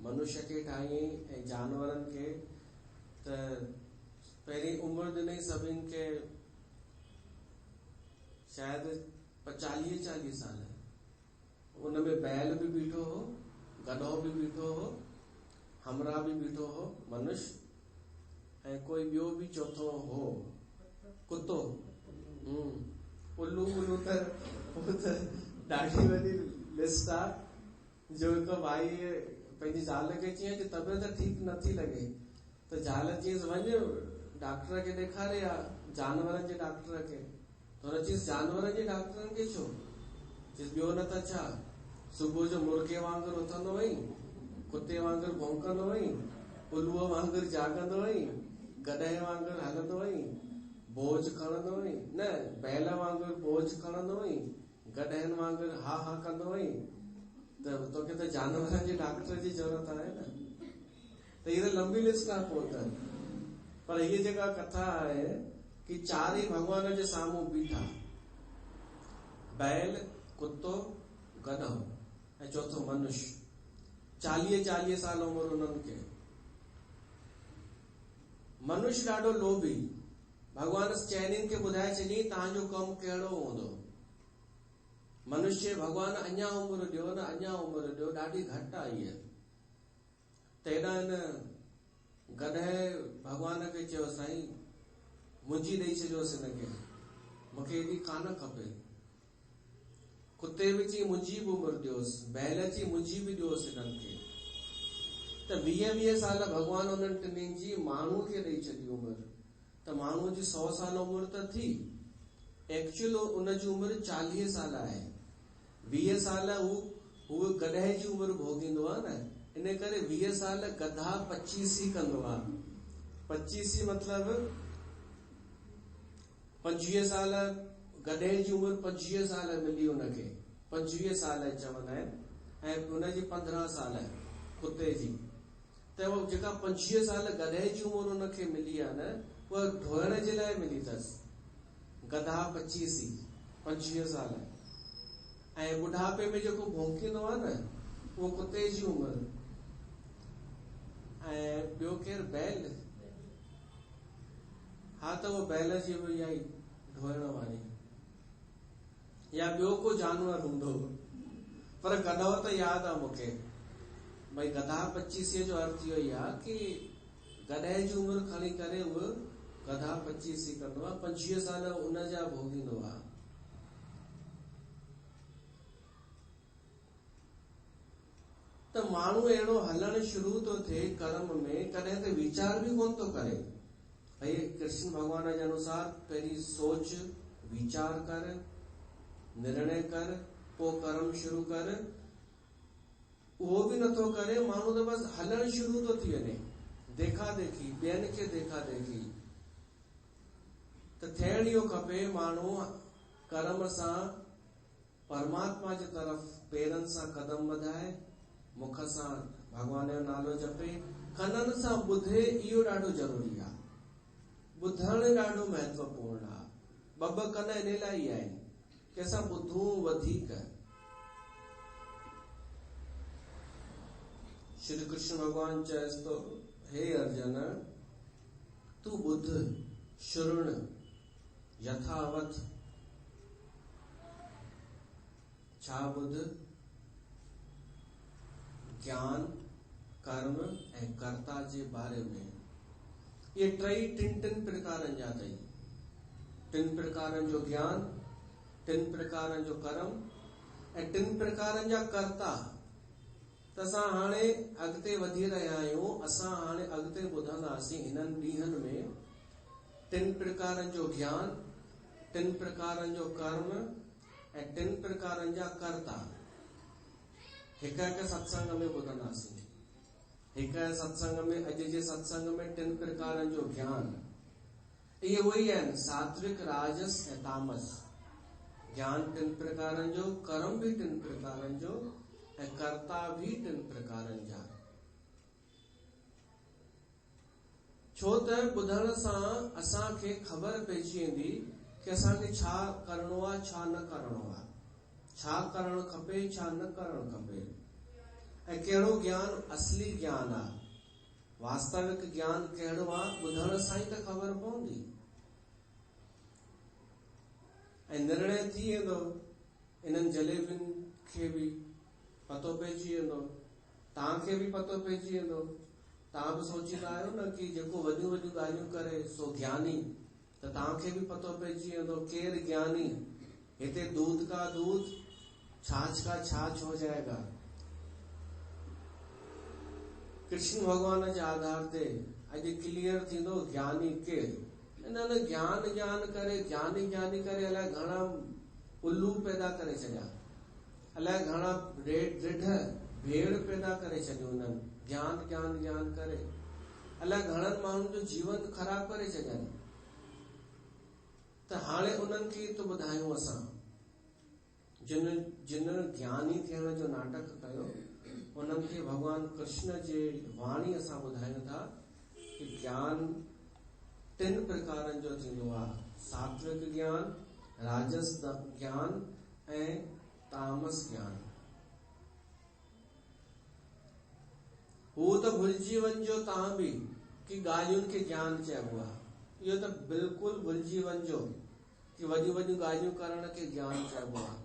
मनुष्य खे ठाहियईं ऐं जानवरनि खे, त पहिरीं उमिरि ॾिनई सभिनि खे शायदि 40 साल। उनमें बैल बि बीठो हो, गधो बि बीठो हो, हमरा बि बीठो हो मनुष्य, ऐं कोई ॿियो बि चौथो हो, कुतो। उल्लू त ॾाढी वॾी लिस्ट आहे। जो हिकु भाई पंहिंजी ज़ाल खे चयईं कि तबियत ठीकु नथी लॻे, त ज़ाल चयईंसि वञ डॉक्टर खे ॾेखारे आ, जानवरनि जे डॉक्टर खे। त हुन चयईंसि जानवरनि जे डॉक्टरनि खे छो? चयईंसि ॿियो न त छा, सुबुह जो मुर्गे वांगुरु उथंदो वई, कुते वांगुरु भौंकंदो वई, उल्लूअ वांगुरु जाॻंदो वई, गॾह वांगुरु हलंदो वई, बोझ खणंदो वई, न बैल वांगुरु बोझ खणंदो वई, गॾहनि वांगुरु हा हा कंदो वई। त तोखे त जानवरनि जे डॉक्टर जी ज़रूरत आहे न। त हीअ लंबी लिस्ट आहे पोइ त। पर हीअ जेका कथा आहे कि 4 भगवान जे साम्हूं बीठा, बैल, कुतो, गधो ऐं चौथो मनुष्य। 40 साल उमिरि उन्हनि खे। मनुष्य ॾाढो लोभी। भगवान चइनिनि खे ॿुधाए छॾियईं तव्हांजो कमु कहिड़ो हूंदो। मनुष्य भगवान अञा उमिरि ॾियो न, अञा उमिरि ॾियो, ॾाढी घटि आई आहे। तेॾा हिन गधे भगवान खे चयो साईं मुंहिंजी ॾेई छॾियोसि हिनखे, मूंखे हेॾी कान खपे। कुते बि चई मुंहिंजी बि उमिरि ॾियोसि, बैल चई मुंहिंजी बि ॾियोसि हिननि खे। त 20 साल भगवान उन्हनि टिन्हिनि जी माण्हूअ खे ॾेई छॾी उमिरि। त माण्हूअ जी 100 साल उमिरि त थी, एक्चुअल उनजी उमिरि 40 साल आहे। 20 साल हू गधे जी उमिरि भोगींदो आहे न, इन करे 20 साल गधा 25 कंदो आहे। 25 मतलब 25 साल गधे जी उमिरि 25 साल मिली हुनखे, 25 साल चवंदा आहिनि, ऐं हुनजी 15 साल कुते जी। त उहो जेका 25 साल गधे जी उमिरि हुनखे मिली आहे न, उहा ढोइण जे लाइ मिली अथसि। गधा 25 साल। ऐं बुढ़ापे में जेको भौंकींदो आहे न, उहो कुते जी उमिरि। ऐं ॿियो केरु? बैल। हा, त उहो बैल जी इहा ई ढोइण वारी, या ॿियो को जानवर हूंदो। पर गधो त यादि आहे मूंखे, भई गधा 25 जो अर्थ इहो ई आहे कि गधे जी उमिरि खणी करे उहो गधा 25 कंदो आहे, 25 साल उन जा भोगींदो आहे। त माण्हू अहिड़ो हलण शुरू थो थिए कर्म में, कॾहिं त वीचार बि कोन थो करे। भई कृष्ण भगवान जे अनुसार पहिरीं सोच, वीचार कर, निर्णय कर, पोइ कर्म शुरू कर। उहो बि नथो करे माण्हू, त बसि हलण शुरू थो थी वञे, देखा देखी, ॿियनि खे देखा देखी। त थियण इहो खपे माण्हू कर्म सां परमात्मा जे तरफ़ पेरनि सां कदम वधाए, मुख सां भगवान जो नालो जपे, कननि सां ॿुधे, इहो ॾाढो ज़रूरी आहे। ॿुधणु ॾाढो महत्वपूर्ण आहे। ॿ कन इन लाइ ई आहिनि कि असां ॿुधूं वधीक। श्री कृष्ण भगवान चएसि थो, हे अर्जुन, तू ॿुध, श्रुण यथावत। छा ॿुध? ज्ञान, कर्म ऐं कर्ता जे बारे में। ये टिन प्रकारनि जा अथई। 3 प्रकारनि जो ज्ञान, 3 प्रकारनि जो कर्म ऐं 3 प्रकारनि जा कर्ता। त असां हाणे अॻिते वधी रहिया आहियूं। असां हाणे अॻिते ॿुधंदासीं हिननि ॾींहनि में 3 प्रकारनि जो ज्ञान, 3 प्रकारनि जो कर्म ऐं 3 प्रकारनि जा कर्ता। हिक सत्संग में ॿुधंदासीं। हिक सत्संग में, अॼु जे सत्संग में 3 प्रकारनि जो ज्ञान। इहे उहे आहिनि, सात्विक, राजस ऐं तामस। ज्ञान 3 प्रकारनि जो, कर्म भी 3 प्रकारनि जो ऐं कर्ता भी 3 प्रकारनि जा। छो त ॿुधण सां असांखे ख़बर पइजी वेंदी कि असांखे छा करणो आहे, छा न करणो आहे, छा करणु खपे, छा न करणु खपे, ऐं कहिड़ो ज्ञान असली ज्ञान आहे, वास्तविक ज्ञान कहिड़ो आहे। ॿुधण सां ई त ख़बर पवंदी ऐं निर्णय थी वेंदो। इन्हनि जलेबियुनि खे बि पतो पइजी वेंदो, तव्हांखे बि पतो पइजी वेंदो। तव्हां बि सोचींदा आहियो न कि जेको वॾियूं वॾियूं ॻाल्हियूं करे सो ज्ञानी, त तव्हांखे बि पतो पइजी वेंदो केरु ज्ञानी। हिते दूध का दूध, छाछ का छाछ हो जाएगा। कृष्ण भगवान जे आधार ते अॼु क्लियर थींदो ज्ञानी केरु। इन्हनि ज्ञान करे, ज्ञानी करे अलाए घणा उल्लू पैदा करे छॾिया, अलाए घणा ड्रिढ भेड़ पैदा करे छॾियूं। उन्हनि ज्ञान करे अलाए घणनि माण्हुनि जो जीवन ख़राब करे छॾियनि। त हाणे उन्हनि खे तो ॿुधायूं असां, जिन ज्ञानी थियण जो नाटक कयो, उन्हनि खे भगवान कृष्ण जे वाणी असां ॿुधायूं था कि ज्ञान 3 प्रकारनि जो थींदो आहे, सात्विक ज्ञान, राजस ज्ञान ऐं तामस ज्ञान। हू त भुलिजी वञिजो तव्हां बि कि ॻाल्हियुनि खे ज्ञान चइबो आहे। इहो त बिल्कुलु भुलिजी वञिजो कि वॾियूं वॾियूं ॻाल्हियूं करण खे ज्ञान चइबो आहे,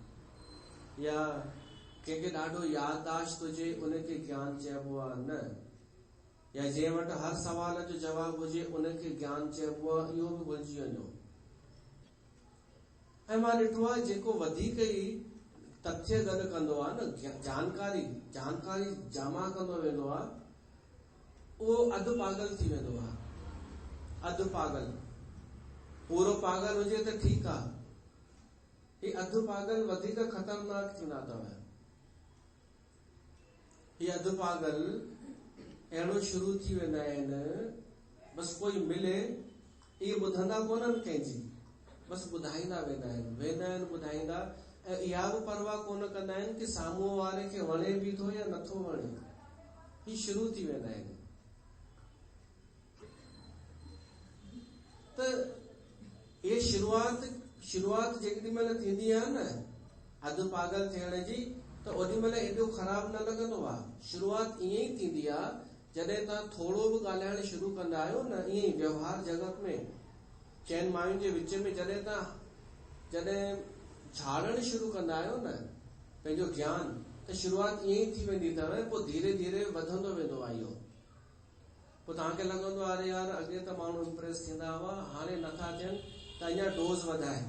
या कंहिंखे ॾाढो याददाश्त हुजे उनखे ज्ञान चइबो आहे, न। या जंहिं वटि हर सवाल जो जवाबु हुजे उनखे ज्ञान चइबो आहे, इहो बि भुलिजी वञो। ऐं मां ॾिठो आहे जेको वधीक ई तथ्य गॾु कंदो आहे न, जानकारी जमा कंदो वेंदो आहे, उहो अधु पागल थी वेंदो आहे। अधु पागल, पूरो पागल हुजे त ठीकु आहे, ही अधु पागल वधीक खतरनाक थींदा अथव। ही अधु पागल अहिड़ो शुरू थी वेंदा आहिनि, बसि कोई मिले, इहे ॿुधंदा कोन्हनि कंहिंजी, बसि ॿुधाईंदा वेंदा आहिनि ॿुधाईंदा, ऐं इहा बि परवाह कोन कंदा आहिनि कि साम्हूं वारे खे वणे बि थो या नथो वणे। ही शुरू थी वेंदा आहिनि। त ये शुरूआत जेकॾहिं महिल थींदी आहे न अधु पागल थियण जी, त ओॾी महिल एॾो ख़राब न लॻंदो आहे। शुरूआत ईअं ई थींदी आहे जॾहिं तव्हां थोरो बि ॻाल्हाइण शुरू कंदा आहियो न, ईअं ई व्यवहार जगत में चइनि माण्हुनि जे विच में जॾहिं झाड़ण शुरू कंदा आहियो न पंहिंजो ज्ञान, त शुरूआत ईअं ई थी वेंदी अथव, पोइ धीरे धीरे वधंदो वेंदो आहे इहो। पोइ तव्हांखे लॻंदो आहे अरे यार अॻे त माण्हू इम्प्रेस थींदा हुआ, हाणे नथा थियनि, त अञा डोज़ वधाए,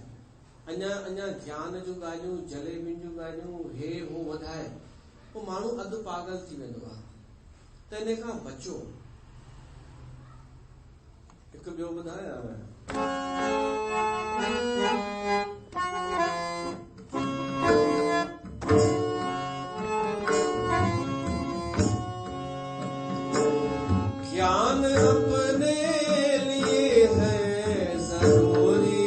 अञा ज्ञान जूं ॻाल्हियूं, जलेबियुनि जूं ॻाल्हियूं, हे हो वधाए, पोइ माण्हू अधु पागल थी वेंदो आहे। त इन खां बचो। हिकु ॿियो ॿुधायां, ज्ञान अपने लिए है जरूरी,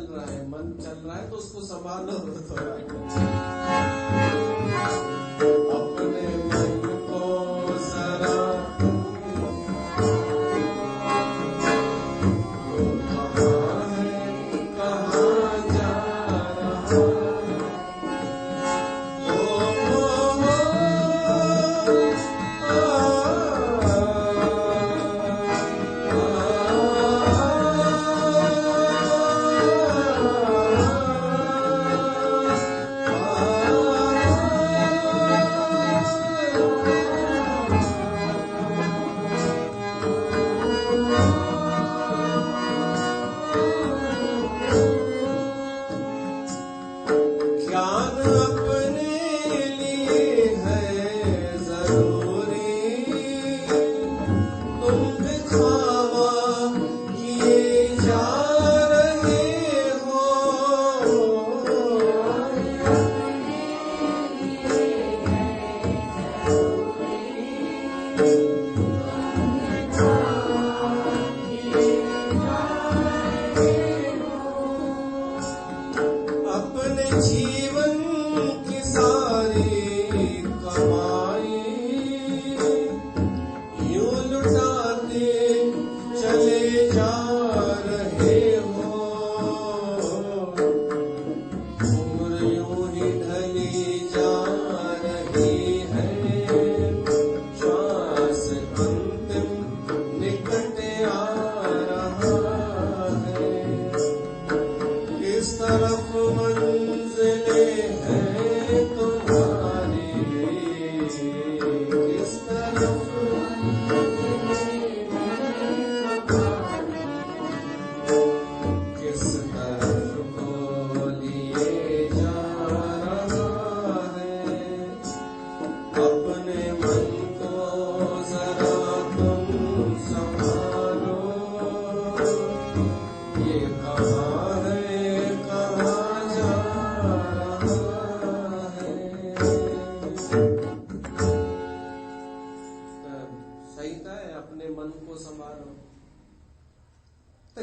रहा है, मन चल रहा है, तो उसको संभालो थोड़ा। अपने मन को जरा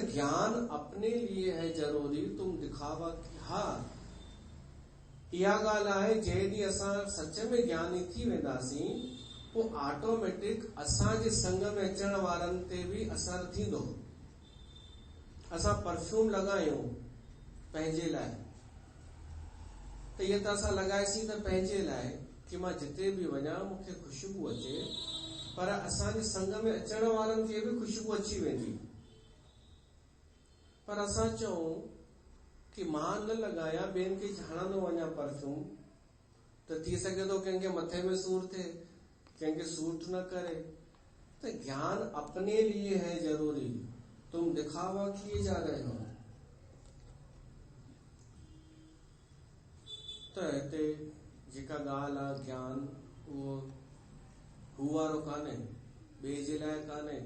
ज्ञान अपने लिए है जरूरी, तुम दिखावा की हा। इहा ॻाल्हि आहे, जंहिं ॾींहुं असां सच में ज्ञानी थी वेंदासीं, पोइ ऑटोमेटिक असांजे संग में अचण वारनि ते बि असर थींदो। असां परफ्यूम लॻायूं पंहिंजे लाइ, त इहे त असां लॻाइसीं त पंहिंजे लाइ कि मां जिते बि वञा मूंखे ख़ुशबू अचे, पर असांजे संग में अचण वारनि खे बि ख़ुशबू अची वेंदी। पर असां चऊं कि मां न लॻायां, ॿियनि खे हणंदो वञा परफ्यूम, त थी सघे थो कंहिंखे मथे में सूर थिए, कंहिंखे सूट न करे। तो ज्ञान अपने लिए है जरूरी, तुम दिखावा किए जा रहे हो। त हिते जेका ॻाल्हि आहे ज्ञान, उहो हू वारो कान्हे, ॿिए जे लाइ कान्हे।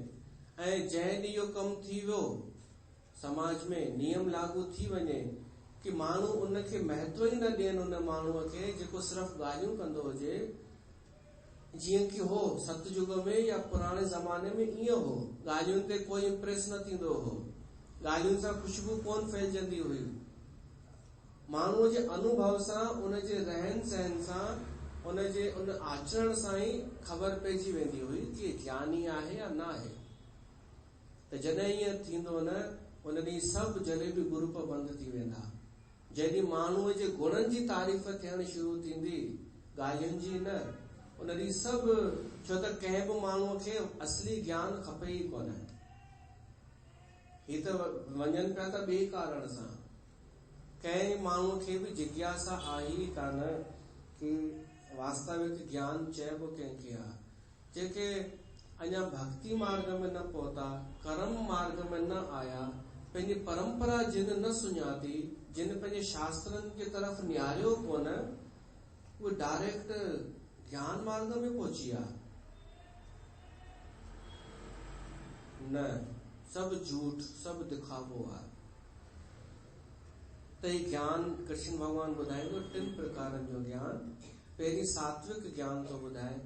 ऐं जंहिं ॾींहुं इहो कमु थी वियो, समाज में नियम लागू थी वञे कि माण्हू उनखे महत्व ई न ॾियनि, उन माण्हूअ खे जेको सिर्फ़ु ॻाल्हियूं कंदो हुजे, जीअं कि हो सतयुग में या पुराणे ज़माने में ईअं हो, ॻाल्हियुनि ते कोई इम्प्रेस न थींदो हो, ॻाल्हियुनि सां ख़ुशबू कोन फैलजंदी हुई। माण्हूअ जे अनुभव सां, उनजे रहन सहन सां, उनजे उन आचरण सां ई ख़बर पइजी वेंदी हुई कि ज्ञानी आहे या न आहे। त जॾहिं ईअं थींदो न, उन ॾींहुं सभु जलेबी ग्रुप बंदि थी वेंदा। जॾहिं माण्हूअ जे गुणनि जी तारीफ़ थियण शुरू थींदी, ॻाल्हियुनि जी न, उन ॾींहुं सभु, छो त कंहिं बि माण्हूअ खे असली ज्ञान खपे ई कोन। ही त वञनि पिया त ॿिए कारण सां, कंहिं माण्हूअ खे बि जिज्ञासा आहे ई कान कि वास्तविक ज्ञान चइबो कंहिंखे आहे। जेके अञा भक्ति मार्ग में न पहुता, कर्म मार्ग में न आया, पंहिंजी परंपरा जिन न सुञाती, जिन पंहिंजे शास्त्रनि की तरफ़ निहारियो कोन, उहे डायरेक्ट ज्ञान मार्ग में पहुची विया। न, सब झूठ, सब दिखावो आहे। त ज्ञान कृष्ण भगवान ॿुधाईंदो 3 प्रकारनि जो ज्ञान। पहिरीं सात्विक ज्ञान तो ॿुधाए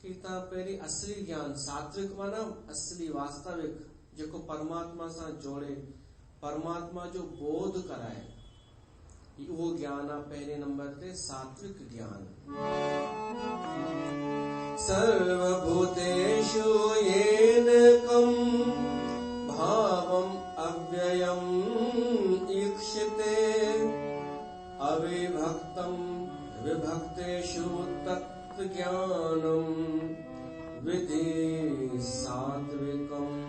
कि तव्हां पहिरीं असली ज्ञान, सात्विक माना असली वास्तविक, जेको परमात्मा सां जोड़े, परमात्मा जो बोध कराए, वो ज्ञान आ पहले नंबर ते सात्विक ज्ञान। सर्वभूतेषु येन कं भावम् अव्ययम् ईक्षते अविभक्तं विभक्तेषु तत्ज्ञानम् विधि सात्विकम्।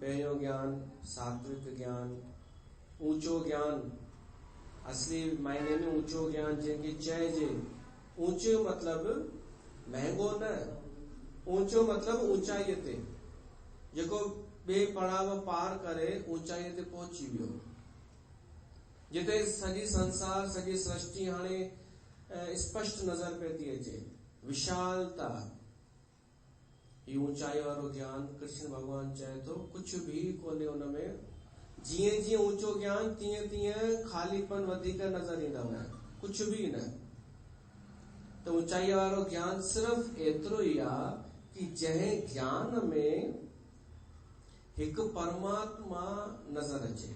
पहलो ज्ञान सात्विक ज्ञान, ऊंचो ज्ञान। असली मायने में ऊंचो ज्ञान जंहिंखे चइजे, ऊंचो मतलब महंगो न, ऊंचो मतलब ऊंचाई ते, जेको बे पड़ाव पार करे ऊंचाई ते पहुची वियो, जिते सॼी संसार सॼी सृष्टि हाणे स्पष्ट नजर पे थी अचे, विशालता। ही ऊंचाई वारो ज्ञान कृष्ण भगवान चए थो कुछ भी कोन्हे उनमें। जीअं जीअं ऊंचो ज्ञान तीअं तीअं खालीपन वधीक नजर ईंदव, कुछ भी न। तो ऊंचाई वारो ज्ञान सिर्फ एतिरो ई आहे कि जंहिं ज्ञान में हिकु परमात्मा नजर अचे।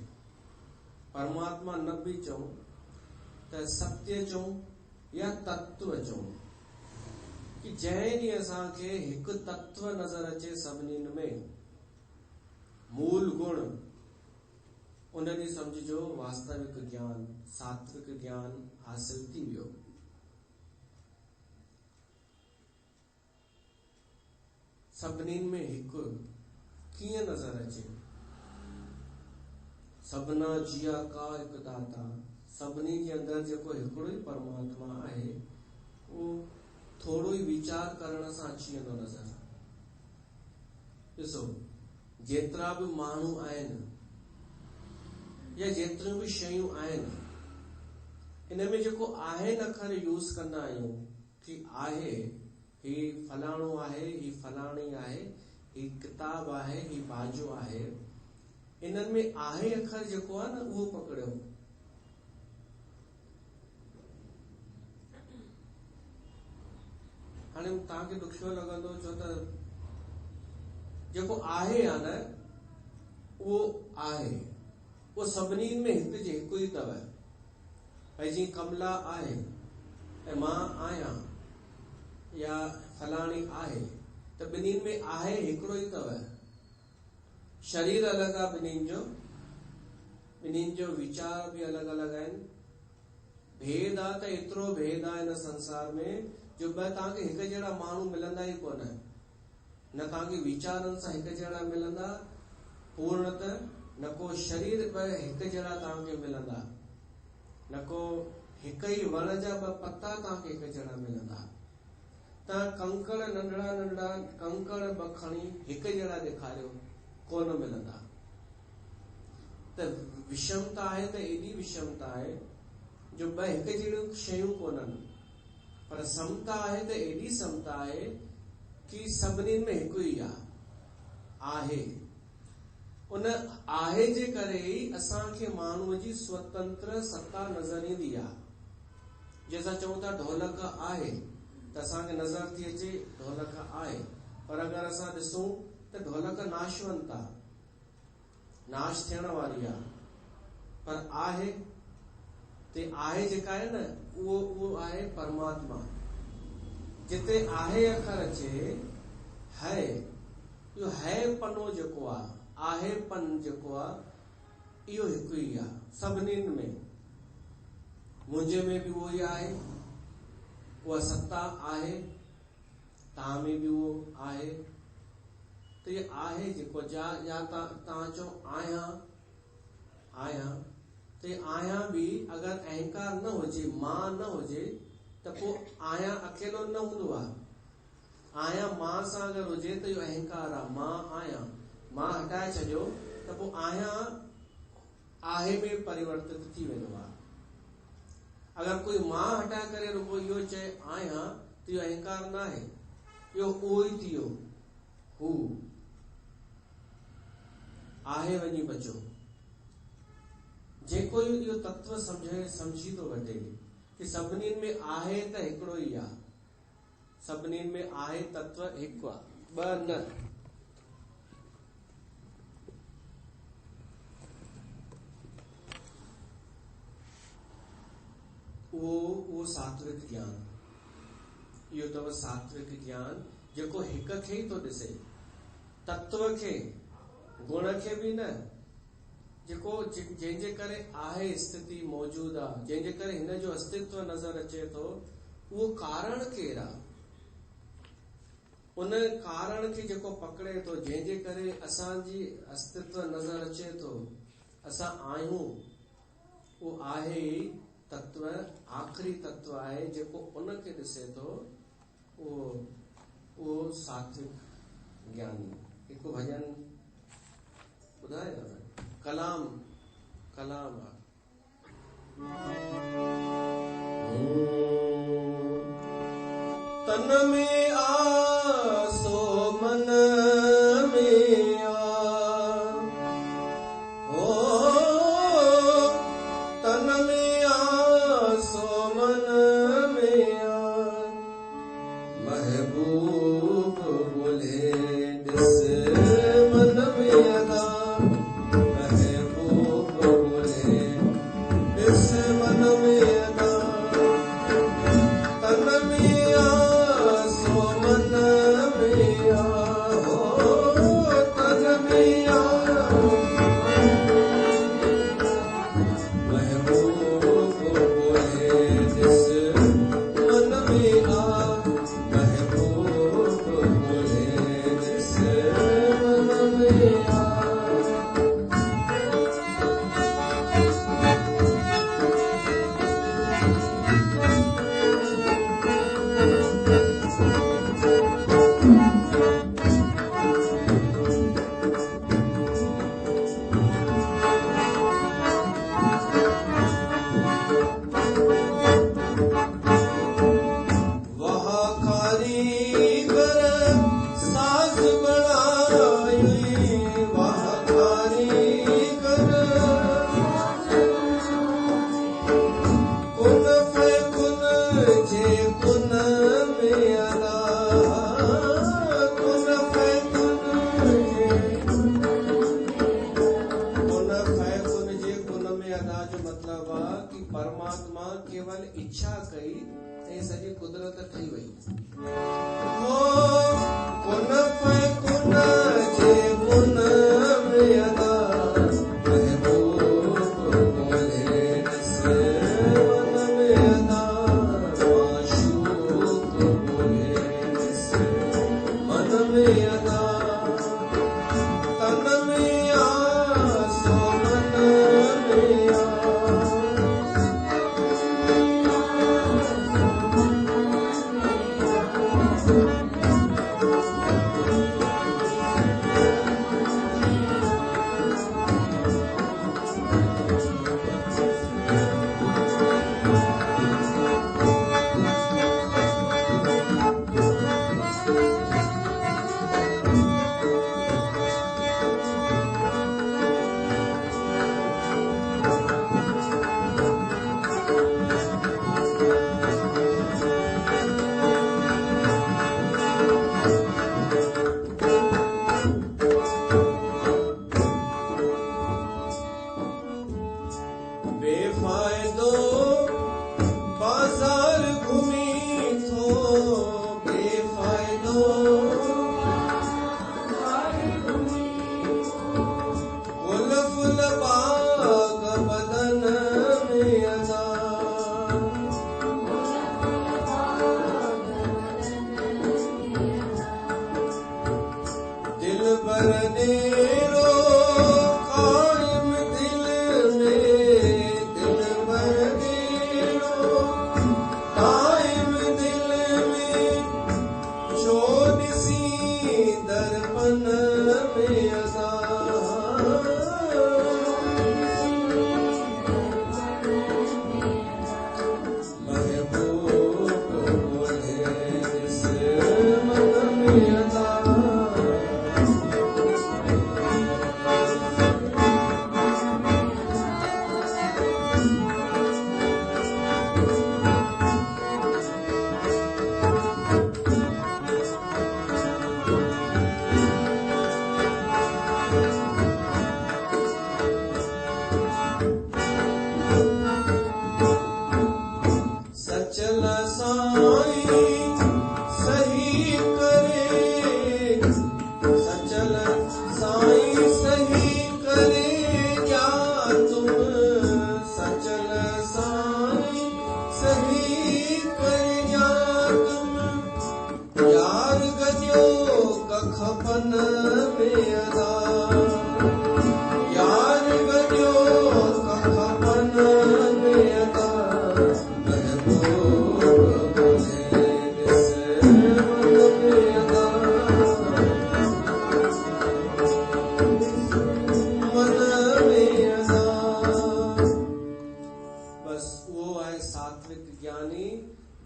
परमात्मा न बि चऊं त सत्य चऊं या तत्व चऊं, कि जंहिं ॾींहुं असांखे हिकु तत्व नजर अचे सभिनीनि में, मूल गुण, उन ॾींहुं समझिजो वास्तविक ज्ञान, सात्विक ज्ञान हासिल थी वियो। सभिनीनि में हिकु कीअं नजर अचे? सभना जिया का हिकु दाता। सभिनी जे अंदरि जेको हिकिड़ो ई परमात्मा आहे, उहो थोरो ई वीचार करण सां अची वेंदो नज़र। ॾिसो, जेतिरा बि माण्हू आहिनि या जेतिरियूं बि शयूं आहिनि, इन में जेको आहिनि अखर यूज़ कंदा आहियूं कि आहे, ही फलाणो आहे, ही फलाणी आहे, ही किताब आहे, ही बाजो आहे, इन्हनि में आहे अखर जेको आहे न, उहो पकड़ियो। हाणे तव्हांखे ॾुखियो लॻंदो, छो त जेको आहे या न, उहो आहे, उहो सभिनी में हिकु जे हिकु ई अथव। भई जीअं कमला आहे ऐं मां आहियां या फलाणी आहे, त ॿिन्हिनि में आहे हिकिड़ो ई अथव। शरीर अलॻि आहे ॿिन्हिनि जो वीचार बि अलॻि अलॻि आहिनि। भेद आहे त एतिरो भेद आहे हिन संसार में जो ॿ तव्हांखे हिकु जहिड़ा माण्हू मिलंदा ई कोन। न तव्हांखे वीचारनि सां हिकु जहिड़ा मिलंदा पूर्णतः, न को शरीर ॿ हिकु जहिड़ा तव्हांखे मिलंदा, न को हिकु ई वण जा ॿ पत्ता तव्हांखे हिकु जहिड़ा मिलंदा। तव्हां कंकड़ नंढड़ा नंढड़ा कंकड़ ॿ खणी हिकु जहिड़ा ॾेखारियो, कोन मिलंदा। त विषमता आहे त एॾी विषमता आहे जो ॿ हिकु जहिड़ियूं शयूं कोन्हनि, पर समता आहे त एॾी समता आहे कि सभिनी में हिकु ई आहे। उन आहे जे करे ई असांखे माण्हूअ जी स्वतंत्र सत्ता नज़र ईंदी आहे। जंहिंसां चऊं था ढोलक आहे, त असांखे नज़र थी अचे ढोलक आहे, पर अगरि असां ॾिसूं त ढोलक नाशवंत आहे, नाश थियण वारी आहे। पर आहे ते आहे जेका आहे न, उहो आहे परमात्मा। जिते आहे अखर अचे है, इहो है पनो जेको आहे पन जेको आहे, इहो हिकु ई आहे सभिनीनि में। मुंहिंजे में बि उहो ई आहे, उहा सत्ता आहे, तव्हां में बि उहो आहे। त इहो आहे जेको या तव्हां चओ आहियां, त आहियां बि अगरि अहंकार न हुजे, मां न हुजे, त पोइ आहियां अकेलो न हूंदो आहे। आहियां मां सां अगरि हुजे त इहो अहंकार आहे, मां आहियां। मां हटाए छॾियो त पोइ आहियां आहे में परिवर्तित थी वेंदो आहे। अगरि कोई मां हटाए करे रुगो इहो चए आहियां, त इहो अहंकार न आहे, इहो उहो ई थी वियो, हू आहे वञी बचो। जेको इहो तत्व समझी थो वठे कि सभिनी में आहे त हिकिड़ो ई आहे, सभिनी में आहे तत्व हिकु आहे, ॿ न। उहो सात्विक ज्ञान। इहो अथव सात्विक ज्ञान जेको हिक खे ई थो ॾिसे, तत्व खे, गुण खे बि न, जेको जंहिंजे करे आहे स्थिति मौजूद आहे, जंहिंजे करे हिन जो अस्तित्व नज़र अचे थो, उहो कारण केरु आहे, उन कारण खे जेको पकड़े थो, जंहिंजे करे असांजी अस्तित्व नज़र अचे थो, असां आहियूं, उहो आहे तत्व, आख़िरी तत्व आहे जेको उनखे ॾिसे थो, उहो सात्विक ज्ञानी। हिकु भजन ॿुधाए कलाम आहे। तन में आ सो मन में आ, ओ तन में आ सो मन में आ, महबूब बोले दिस मन में अदा, महबूब बोले दिस मन में अदा, तन में आ सो मन में आ, हो तन में आ, महबूब बोले दिस मन में आ, महबूब बोले दिस मन में आ। परमात्मा केवल इच्छा कई ऐं सॼी कुदरत ठही वई। हो कुन फै कुन जे कुन में अदा, महबूब बोले दिस मन में अदा, माशूक बोले दिस मन में अदा, तन में आ सो मन में आ,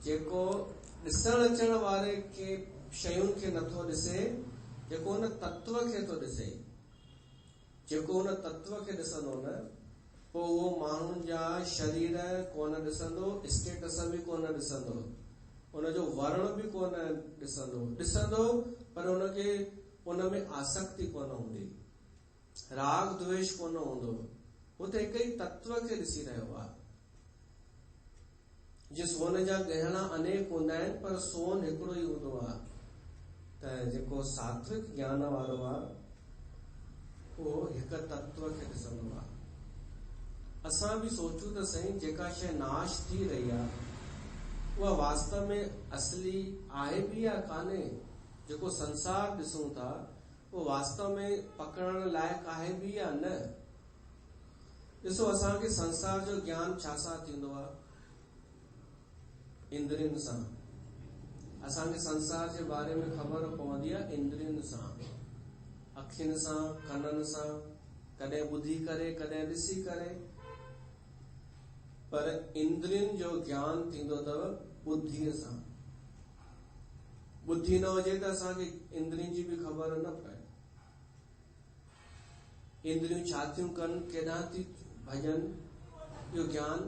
जेको ॾिसण अचण वारे खे शयुनि खे नथो ॾिसे, जेको हुन तत्व खे थो ॾिसे, जेको हुन तत्व खे ॾिसंदो न, पोइ उहो माण्हुनि जा शरीर कोन ॾिसंदो, स्टेटस बि कोन ॾिसंदो, उनजो वर्ण बि कोन ॾिसंदो, पर उनखे उन में आसक्ति कोन हूंदी, राग द्वेष कोन हूंदो, हुते हिक ई तत्व खे ॾिसी रहियो आहे। जे सोन जा गहना अनेक हूंदा आहिनि, पर सोन हिकिड़ो ई हूंदो आहे। त जेको सात्विक ज्ञान वारो आहे, उहो हिक तत्व खे ॾिसंदो आहे। असां बि सोचूं त सही, जेका शइ नाश थी रही आहे उहा वास्तव में असली आहे बि या कान्हे। जेको संसार ॾिसूं था उहो वास्तव में पकड़ण लाइक़ु आहे बि या न। ॾिसो, असांखे संसार जो ज्ञान छा सां थींदो आहे? इंद्रियुनि सां। असांखे संसार जे बारे में ख़बर पवंदी आहे इंद्रियुनि सां, अखियुनि सां, कननि सां, कॾहिं ॿुधी करे, कॾहिं ॾिसी करे। पर इंद्रियुनि जो ज्ञान थींदो अथव बुद्धीअ सां। बुद्धि न हुजे त असांखे इंद्रियुनि जी बि ख़बर न पए। इंद्रियूं छा थियूं कनि, केॾांहुं थी भॼनि, इहो ज्ञान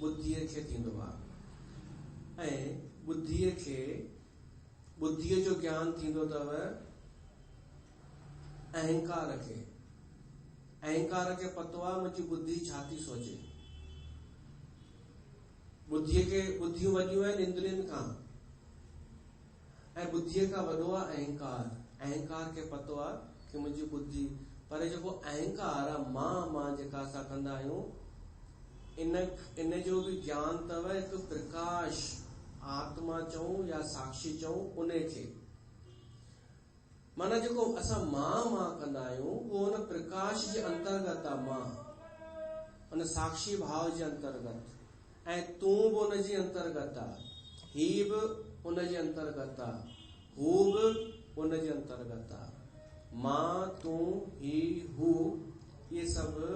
बुद्धीअ खे थींदो आहे। ऐं बुद्धीअ जो ज्ञान थींदो अथव अहंकार खे। अहंकार खे पतो आहे मुंहिंजी बुद्धि छा थी सोचे। बुद्धियूं वॾियूं आहिनि इंद्रियुनि खां, ऐं बुद्धीअ खां वॾो आहे अहंकार। अहंकार खे पतो आहे कि मुंहिंजी बुद्धि, पर जेको अहंकार आहे, मां जेका असां कंदा आहियूं, इन जो बि ज्ञान अथव हिकु प्रकाश, आत्मा चऊं या साक्षी चऊं, उन खे। माना जेको असां मां कंदा आहियूं, उहो हुन प्रकाश जे अंतर्गत आहे। मां हुन साक्षी भाव जे अंतर्गत, ऐं तूं बि उन जे अंतर्गत आहे, ही बि उन जे अंतर्गत आहे, हू बि उन जे अंतर्गत आहे। मां, तूं, ही, हू, ये सभु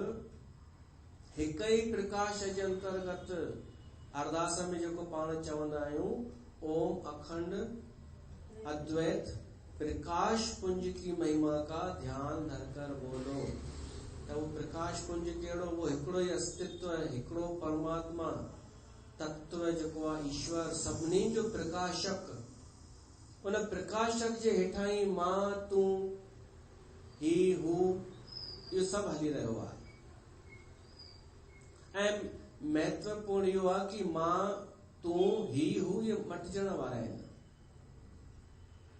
हिक ई प्रकाश जे अंतर्गत। अरदास में जेको पाण चवंदा आहियूं, ओम अखंड अद्वैत प्रकाश पुंज की महिमा का ध्यान धरकर बोलो। त वो प्रकाश पुंज कहिड़ो? वो हिकिड़ो ई अस्तित्व आहे, हिकिड़ो परमात्मा तत्व जेको आहे ईश्वर, सभिनी जो प्रकाशक। उन प्रकाशक जे हेठां ई मां, तूं, ही, हू, इहो सभु हली रहियो आहे। ऐं महत्वपूर्ण इहो आहे कि मां, तूं, ही, हू, ये मटिजण वारा आहिनि।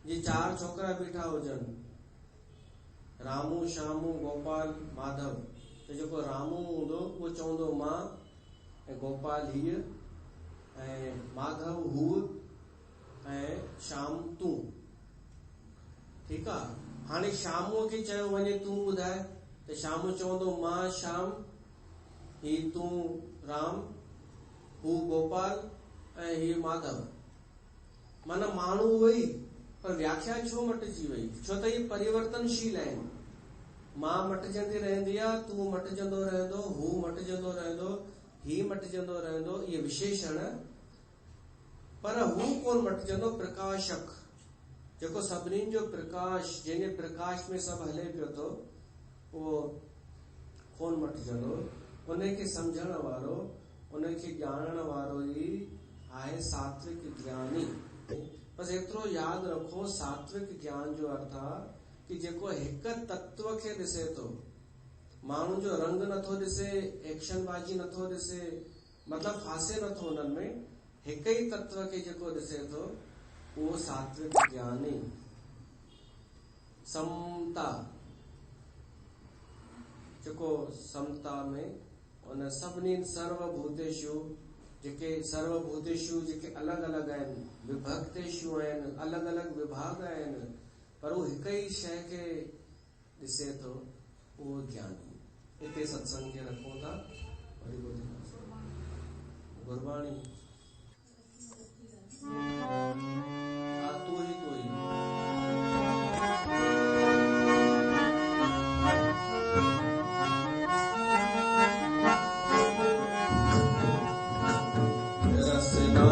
जे 4 छोकिरा बीठा हुजनि, रामू, श्यामू, गोपाल, माधव, त जेको रामू हूंदो उहो चवंदो मां, ऐं गोपाल हीअ, ऐं माधव हू, ऐं श्याम तूं। ठीकु आहे। हाणे श्यामूअ खे चयो वञे तूं ॿुधाए, त श्यामू चवंदो मां श्याम, ही तूं राम, हू गोपाल, ऐं ही माधव। माना माण्हू उहो ई, पर व्याख्या छो मटिजी वई? छो त इहे परिवर्तनशील आहिनि। मां मटिजंदी रहंदी आहे, तूं मटिजंदो रहंदो, हू मटिजंदो रहंदो, ही मटिजंदो रहंदो, इहे विशेषण। पर हू कोन मटिजंदो, प्रकाशक, जेको सभिनी जो प्रकाश, जंहिंजे प्रकाश में सभु हले पियो थो, उहो कोन मटिजंदो। उनखे सम्झण वारो, उनखे ॼाणण वारो ई आहे सात्विक ज्ञानी। बस एतिरो यादि रखो, सात्विक ज्ञान जो अर्थ आहे कि जेको हिक तत्व खे ॾिसे थो, माण्हू जो रंग नथो ॾिसे, एक्शन बाजी नथो ॾिसे, मतिलबु फासे नथो उन्हनि में, हिक ई तत्व खे जेको ॾिसे थो, उहो सात्विक ज्ञानी। समता, जेको समता में उन सभिनी सर्वभूतेषु, जेके अलॻि अलॻि आहिनि, विभक्तेषु आहिनि, अलॻि अलॻि विभाग आहिनि, पर उहो हिक ई शइ खे ॾिसे थो, उहो ज्ञानी। हिते सत्संग खे रखूं था। गुरबाणी तू ही रसना